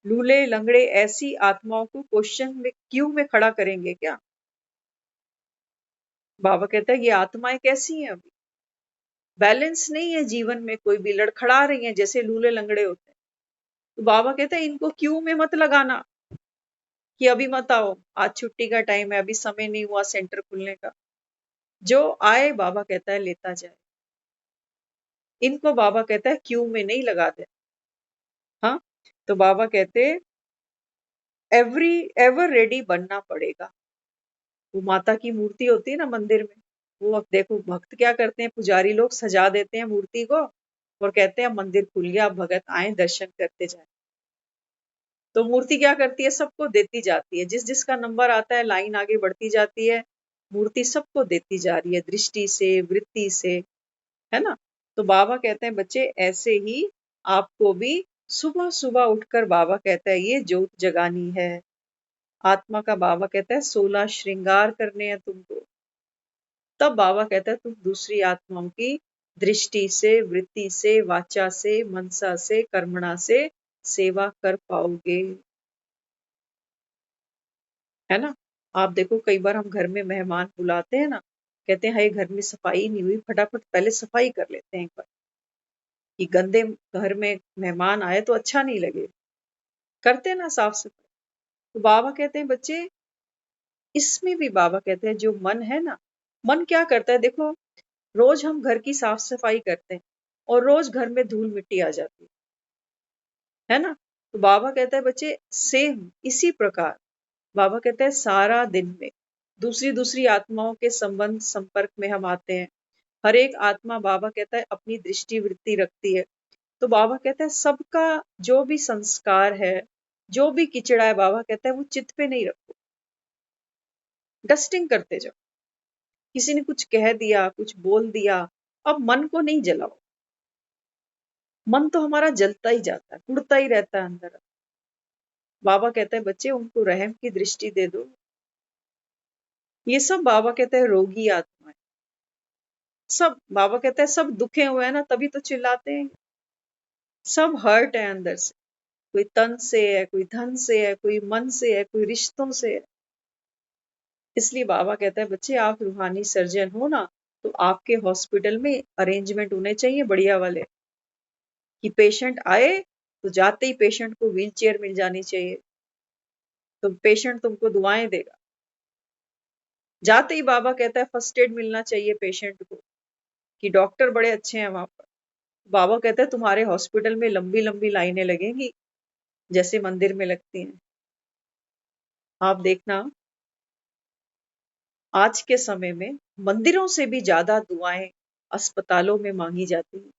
लूले लंगड़े ऐसी आत्माओं को क्वेश्चन में क्यू में खड़ा करेंगे क्या? बाबा कहता है ये आत्माएं कैसी हैं? अभी बैलेंस नहीं है जीवन में, कोई भी लड़खड़ा रही हैं जैसे लूले लंगड़े होते हैं। तो बाबा कहता है इनको क्यू में मत लगाना कि अभी मत आओ, आज छुट्टी का टाइम है, अभी समय नहीं हुआ सेंटर खुलने का। जो आए बाबा कहता है लेता जाए। इनको बाबा कहता है क्यू में नहीं लगा दे। हाँ, तो बाबा कहते एवरी एवर रेडी बनना पड़ेगा। वो माता की मूर्ति होती है ना मंदिर में, वो अब देखो भक्त क्या करते हैं, पुजारी लोग सजा देते हैं मूर्ति को और कहते हैं मंदिर खुल गया, अब भगत आए दर्शन करते जाए। तो मूर्ति क्या करती है, सबको देती जाती है, जिस जिसका नंबर आता है लाइन आगे बढ़ती जाती है, मूर्ति सबको देती जा रही है दृष्टि से, वृत्ति से, है ना। तो बाबा कहते हैं बच्चे ऐसे ही आपको भी सुबह सुबह उठकर बाबा कहता है ये ज्योत जगानी है। आत्मा का बाबा कहता है 16 श्रृंगार करने हैं तुमको। तब बाबा कहता है तुम दूसरी आत्माओं की दृष्टि से, वृत्ति से, वाचा से, मनसा से, कर्मणा से सेवा कर पाओगे, है ना। आप देखो कई बार हम घर में मेहमान बुलाते हैं ना, कहते हैं हाय घर में सफाई नहीं हुई, फटाफट पहले सफाई कर लेते हैं एक बार, कि गंदे घर में मेहमान आए तो अच्छा नहीं लगे, करते हैं ना साफ सफाई। तो बाबा कहते हैं बच्चे इसमें भी बाबा कहते हैं जो मन है ना, मन क्या करता है देखो, रोज हम घर की साफ सफाई करते हैं और रोज घर में धूल मिट्टी आ जाती है ना। तो बाबा कहता है बच्चे सेम इसी प्रकार बाबा कहता है सारा दिन में दूसरी दूसरी आत्माओं के संबंध संपर्क में हम आते हैं। हर एक आत्मा बाबा कहता है अपनी दृष्टि वृत्ति रखती है। तो बाबा कहता है सबका जो भी संस्कार है, जो भी किचड़ा है, बाबा कहता है वो चित्त पे नहीं रखो, डस्टिंग करते जाओ। किसी ने कुछ कह दिया, कुछ बोल दिया, अब मन को नहीं जलाओ। मन तो हमारा जलता ही जाता है, उड़ता ही रहता है अंदर। बाबा कहता है बच्चे उनको रहम की दृष्टि दे दो। ये सब बाबा कहता है रोगी आत्मा है। सब बाबा कहता है सब दुखे हुए हैं ना तभी तो चिल्लाते हैं। सब हर्ट है अंदर से, कोई तन से है, कोई धन से है, कोई मन से है, कोई रिश्तों से है। इसलिए बाबा कहता है बच्चे आप रूहानी सर्जन हो ना, तो आपके हॉस्पिटल में अरेंजमेंट होने चाहिए बढ़िया वाले, कि पेशेंट आए तो जाते ही पेशेंट को व्हील चेयर मिल जानी चाहिए, तो पेशेंट तुमको दुआएं देगा। जाते ही बाबा कहता है फर्स्ट एड मिलना चाहिए पेशेंट को, कि डॉक्टर बड़े अच्छे हैं वहां पर। बाबा कहता है तुम्हारे हॉस्पिटल में लंबी लंबी लाइनें लगेंगी जैसे मंदिर में लगती हैं। आप देखना आज के समय में मंदिरों से भी ज्यादा दुआएं अस्पतालों में मांगी जाती हैं।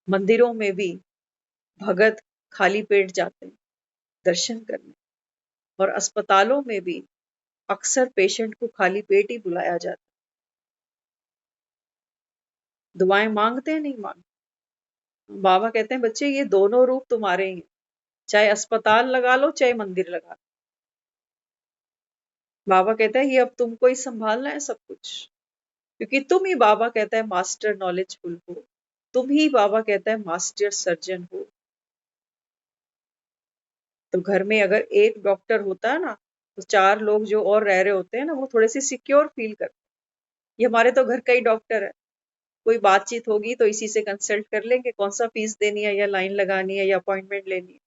मंदिरों में भी भगत खाली पेट जाते हैं दर्शन करने, और अस्पतालों में भी अक्सर पेशेंट को खाली पेट ही बुलाया जाता है। दुआएं मांगते हैं नहीं मांगते। बाबा कहते हैं बच्चे ये दोनों रूप तुम्हारे ही हैं, चाहे अस्पताल लगा लो चाहे मंदिर लगा लो। बाबा कहता है ये अब तुमको ही संभालना है सब कुछ, क्योंकि तुम ही बाबा कहता है मास्टर नॉलेजफुल हो, तुम ही बाबा कहता है मास्टर सर्जन हो। तो घर में अगर एक डॉक्टर होता है ना तो 4 लोग जो और रह रहे होते हैं ना, वो थोड़े से सिक्योर फील करते हैं। ये हमारे तो घर का ही डॉक्टर है, कोई बातचीत होगी तो इसी से कंसल्ट कर लेंगे, कौन सा फीस देनी है या लाइन लगानी है या अपॉइंटमेंट लेनी है।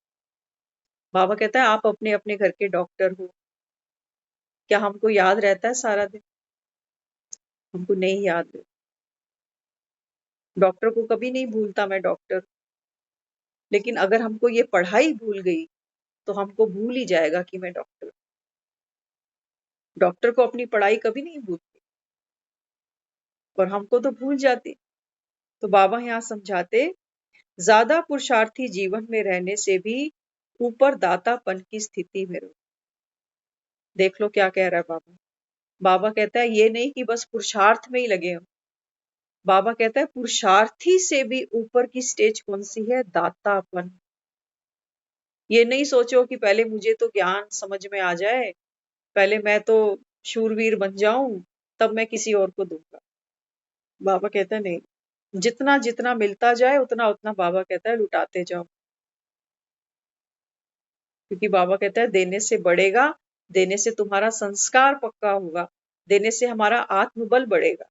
बाबा कहता है आप अपने अपने घर के डॉक्टर हो। क्या हमको याद रहता है सारा दिन? हमको नहीं याद है। डॉक्टर को कभी नहीं भूलता मैं डॉक्टर। लेकिन अगर हमको ये पढ़ाई भूल गई तो हमको भूल ही जाएगा कि मैं डॉक्टर। डॉक्टर को अपनी पढ़ाई कभी नहीं भूलती और हमको तो भूल जाती। तो बाबा यहाँ समझाते, ज्यादा पुरुषार्थी जीवन में रहने से भी ऊपर दातापन की स्थिति में रहो। देख लो क्या कह रहा है बाबा। बाबा कहता है ये नहीं कि बस पुरुषार्थ में ही लगे हो। बाबा कहता है पुरुषार्थी से भी ऊपर की स्टेज कौन सी है? दातापन। ये नहीं सोचो कि पहले मुझे तो ज्ञान समझ में आ जाए, पहले मैं तो शूरवीर बन जाऊं, तब मैं किसी और को दूंगा। बाबा कहता है नहीं, जितना जितना मिलता जाए उतना उतना बाबा कहता है लुटाते जाओ। क्योंकि बाबा कहता है देने से बढ़ेगा, देने से तुम्हारा संस्कार पक्का होगा, देने से हमारा आत्मबल बढ़ेगा।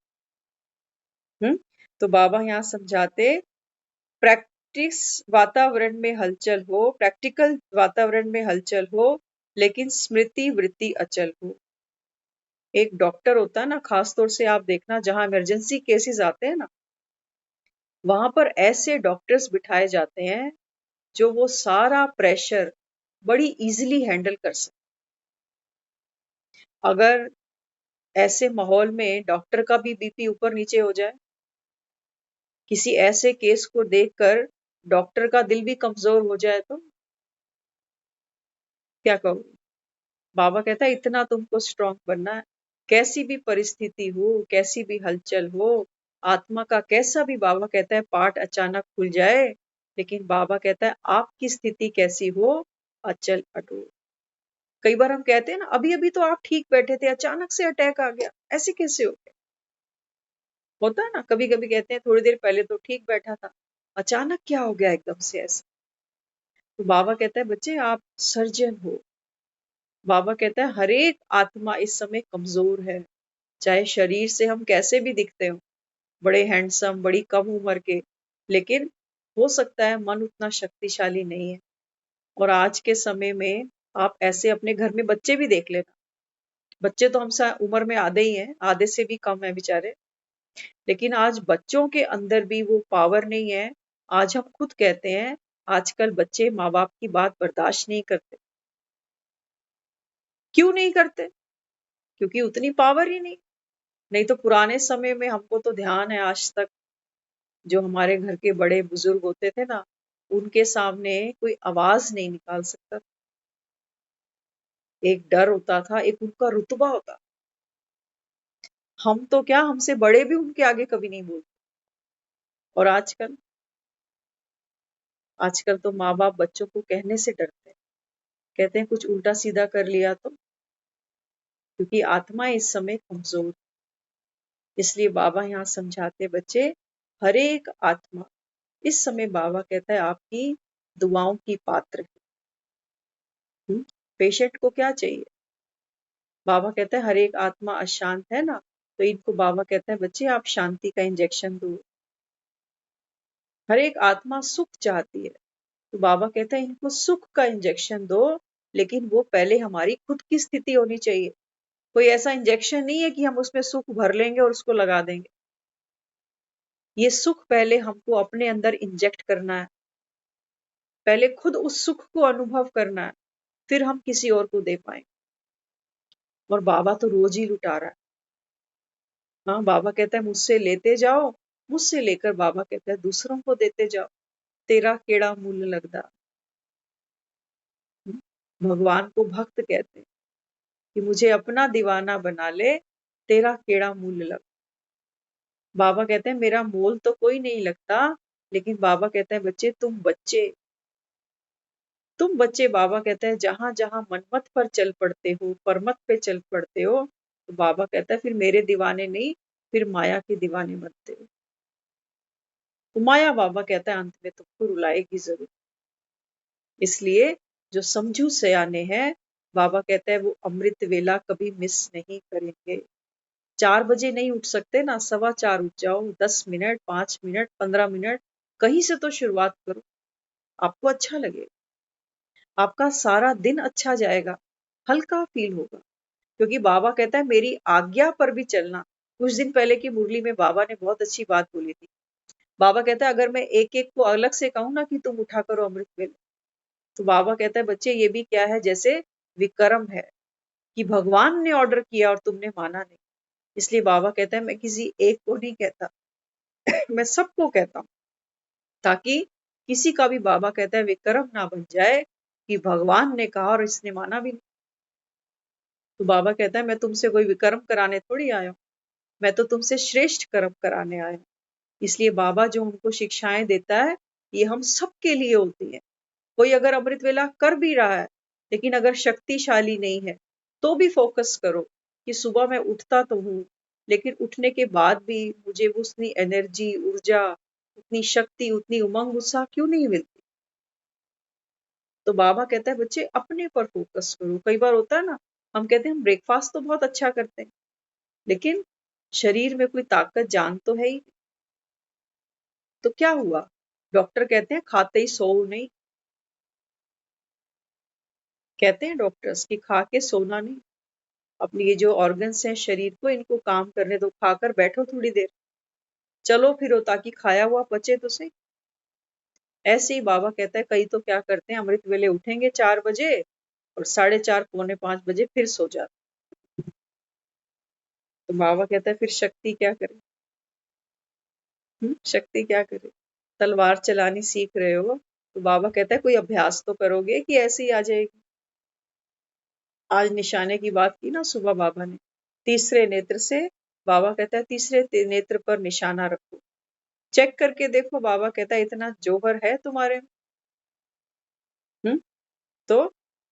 तो बाबा यहाँ समझाते, प्रैक्टिस वातावरण में हलचल हो, प्रैक्टिकल वातावरण में हलचल हो, लेकिन स्मृति वृत्ति अचल हो। एक डॉक्टर होता है ना, खासतौर से आप देखना जहां इमरजेंसी केसेस आते हैं ना, वहां पर ऐसे डॉक्टर्स बिठाए जाते हैं जो वो सारा प्रेशर बड़ी इजीली हैंडल कर सकते। अगर ऐसे माहौल में डॉक्टर का भी बीपी ऊपर नीचे हो जाए, किसी ऐसे केस को देखकर डॉक्टर का दिल भी कमजोर हो जाए, तो क्या कहोगे? बाबा कहता है इतना तुमको स्ट्रांग बनना है। कैसी भी परिस्थिति हो, कैसी भी हलचल हो, आत्मा का कैसा भी बाबा कहता है पार्ट अचानक खुल जाए, लेकिन बाबा कहता है आपकी स्थिति कैसी हो? अचल अटूट। कई बार हम कहते हैं ना, अभी अभी तो आप ठीक बैठे थे, अचानक से अटैक आ गया, ऐसे कैसे हो गया? होता है ना, कभी कभी कहते हैं थोड़ी देर पहले तो ठीक बैठा था, अचानक क्या हो गया एकदम से ऐसा। तो बाबा कहता है बच्चे आप सर्जन हो। बाबा कहता है हर एक आत्मा इस समय कमजोर है, चाहे शरीर से हम कैसे भी दिखते हो, बड़े हैंडसम, बड़ी कम उम्र के, लेकिन हो सकता है मन उतना शक्तिशाली नहीं है। और आज के समय में आप ऐसे अपने घर में बच्चे भी देख लेना, बच्चे तो हमसे उम्र में आधे ही हैं, आधे से भी कम है बेचारे, लेकिन आज बच्चों के अंदर भी वो पावर नहीं है। आज हम खुद कहते हैं आजकल बच्चे माँ बाप की बात बर्दाश्त नहीं करते। क्यों नहीं करते? क्योंकि उतनी पावर ही नहीं तो पुराने समय में हमको तो ध्यान है आज तक, जो हमारे घर के बड़े बुजुर्ग होते थे ना, उनके सामने कोई आवाज नहीं निकाल सकता। एक डर होता था, एक उनका रुतबा होता। हम तो क्या, हमसे बड़े भी उनके आगे कभी नहीं बोलते। और आजकल आजकल तो माँ बाप बच्चों को कहने से डरते हैं, कहते हैं कुछ उल्टा सीधा कर लिया तो, क्योंकि आत्मा इस समय कमजोर। इसलिए बाबा यहाँ समझाते बच्चे, हर एक आत्मा इस समय बाबा कहता है आपकी दुआओं की पात्र है। पेशेंट को क्या चाहिए? बाबा कहता है हर एक आत्मा अशांत है ना, तो इनको बाबा कहता है बच्चे आप शांति का इंजेक्शन दो। हर एक आत्मा सुख चाहती है, तो बाबा कहता है इनको सुख का इंजेक्शन दो, लेकिन वो पहले हमारी खुद की स्थिति होनी चाहिए। कोई ऐसा इंजेक्शन नहीं है कि हम उसमें सुख भर लेंगे और उसको लगा देंगे। ये सुख पहले हमको अपने अंदर इंजेक्ट करना है, पहले खुद उस सुख को अनुभव करना है, फिर हम किसी और को दे पाएंगे। और बाबा तो रोज ही लुटा रहा है। हाँ, बाबा कहता है मुझसे लेते जाओ, मुझसे लेकर बाबा कहता है दूसरों को देते जाओ, तेरा केड़ा मूल्य लगदा। भगवान को भक्त कहते हैं कि मुझे अपना दीवाना बना ले, तेरा केड़ा मूल्य लग। बाबा कहते हैं मेरा मोल तो कोई नहीं लगता, लेकिन बाबा कहते हैं बच्चे तुम बच्चे बाबा कहते हैं जहां जहां मनमत पर चल पड़ते हो, परमत पे चल पड़ते हो, तो बाबा कहता है फिर मेरे दीवाने नहीं, फिर माया के दीवाने बनते हो। तो माया बाबा कहता है अंत में तुमको रुलाएगी जरूर। इसलिए जो समझू सयाने हैं बाबा कहता है वो अमृत वेला कभी मिस नहीं करेंगे। 4 बजे नहीं उठ सकते ना, 4:15 उठ जाओ, 10 मिनट, 5 मिनट, 15 मिनट, कहीं से तो शुरुआत करो। आपको अच्छा लगेगा, आपका सारा दिन अच्छा जाएगा, हल्का फील होगा। क्योंकि बाबा कहता है मेरी आज्ञा पर भी चलना। कुछ दिन पहले की मुरली में बाबा ने बहुत अच्छी बात बोली थी। बाबा कहता है अगर मैं एक एक को अलग से कहूं ना कि तुम उठा करो अमृत वेला, तो बाबा कहता है बच्चे ये भी क्या है, जैसे विक्रम है कि भगवान ने ऑर्डर किया और तुमने माना नहीं। इसलिए बाबा कहता है मैं किसी एक को नहीं कहता, मैं सबको कहता हूँ, ताकि किसी का भी बाबा कहता है विक्रम ना बन जाए कि भगवान ने कहा और इसने माना भी नहीं। तो बाबा कहता है मैं तुमसे कोई विक्रम कराने थोड़ी आया हूँ, मैं तो तुमसे श्रेष्ठ कर्म कराने आया हूँ। इसलिए बाबा जो हमको शिक्षाएं देता है ये हम सबके लिए होती है। कोई अगर अमृत वेला कर भी रहा है लेकिन अगर शक्तिशाली नहीं है तो भी फोकस करो कि सुबह मैं उठता तो हूँ, लेकिन उठने के बाद भी मुझे वो उतनी एनर्जी, ऊर्जा, उतनी शक्ति, उतनी उमंग उत्साह क्यों नहीं मिलती। तो बाबा कहता है बच्चे अपने पर फोकस करो। कई बार होता है ना, हम कहते हैं हम ब्रेकफास्ट तो बहुत अच्छा करते हैं लेकिन शरीर में कोई ताकत जान तो है ही, तो क्या हुआ? डॉक्टर कहते हैं खाते ही सो नहीं, कहते हैं डॉक्टर्स कि खा के सोना नहीं। अपनी ये जो ऑर्गन्स हैं शरीर को, इनको काम करने दो, खाकर बैठो थोड़ी देर, चलो फिरो ताकि खाया हुआ पचे तो सही। ऐसे ही बाबा कहता है कई तो क्या करते हैं अमृत वेले उठेंगे 4 बजे और 4:30 पौने 5 बजे फिर सो जाते। तो बाबा कहता है फिर शक्ति क्या करे, शक्ति क्या करे। तलवार चलानी सीख रहे हो तो बाबा कहता है कोई अभ्यास तो करोगे कि ऐसे ही आ जाएगी। आज निशाने की बात की ना सुबह बाबा ने, तीसरे नेत्र से, बाबा कहता है तीसरे नेत्र पर निशाना रखो, चेक करके देखो। बाबा कहता है इतना जोहर है तुम्हारे में। तो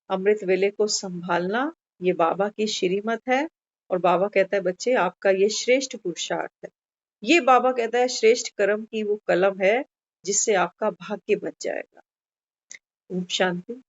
अमृत वेले को संभालना ये बाबा की श्रीमत है। और बाबा कहता है बच्चे आपका ये श्रेष्ठ पुरुषार्थ है। ये बाबा कहता है श्रेष्ठ कर्म की वो कलम है जिससे आपका भाग्य बच जाएगा। ओम शांति।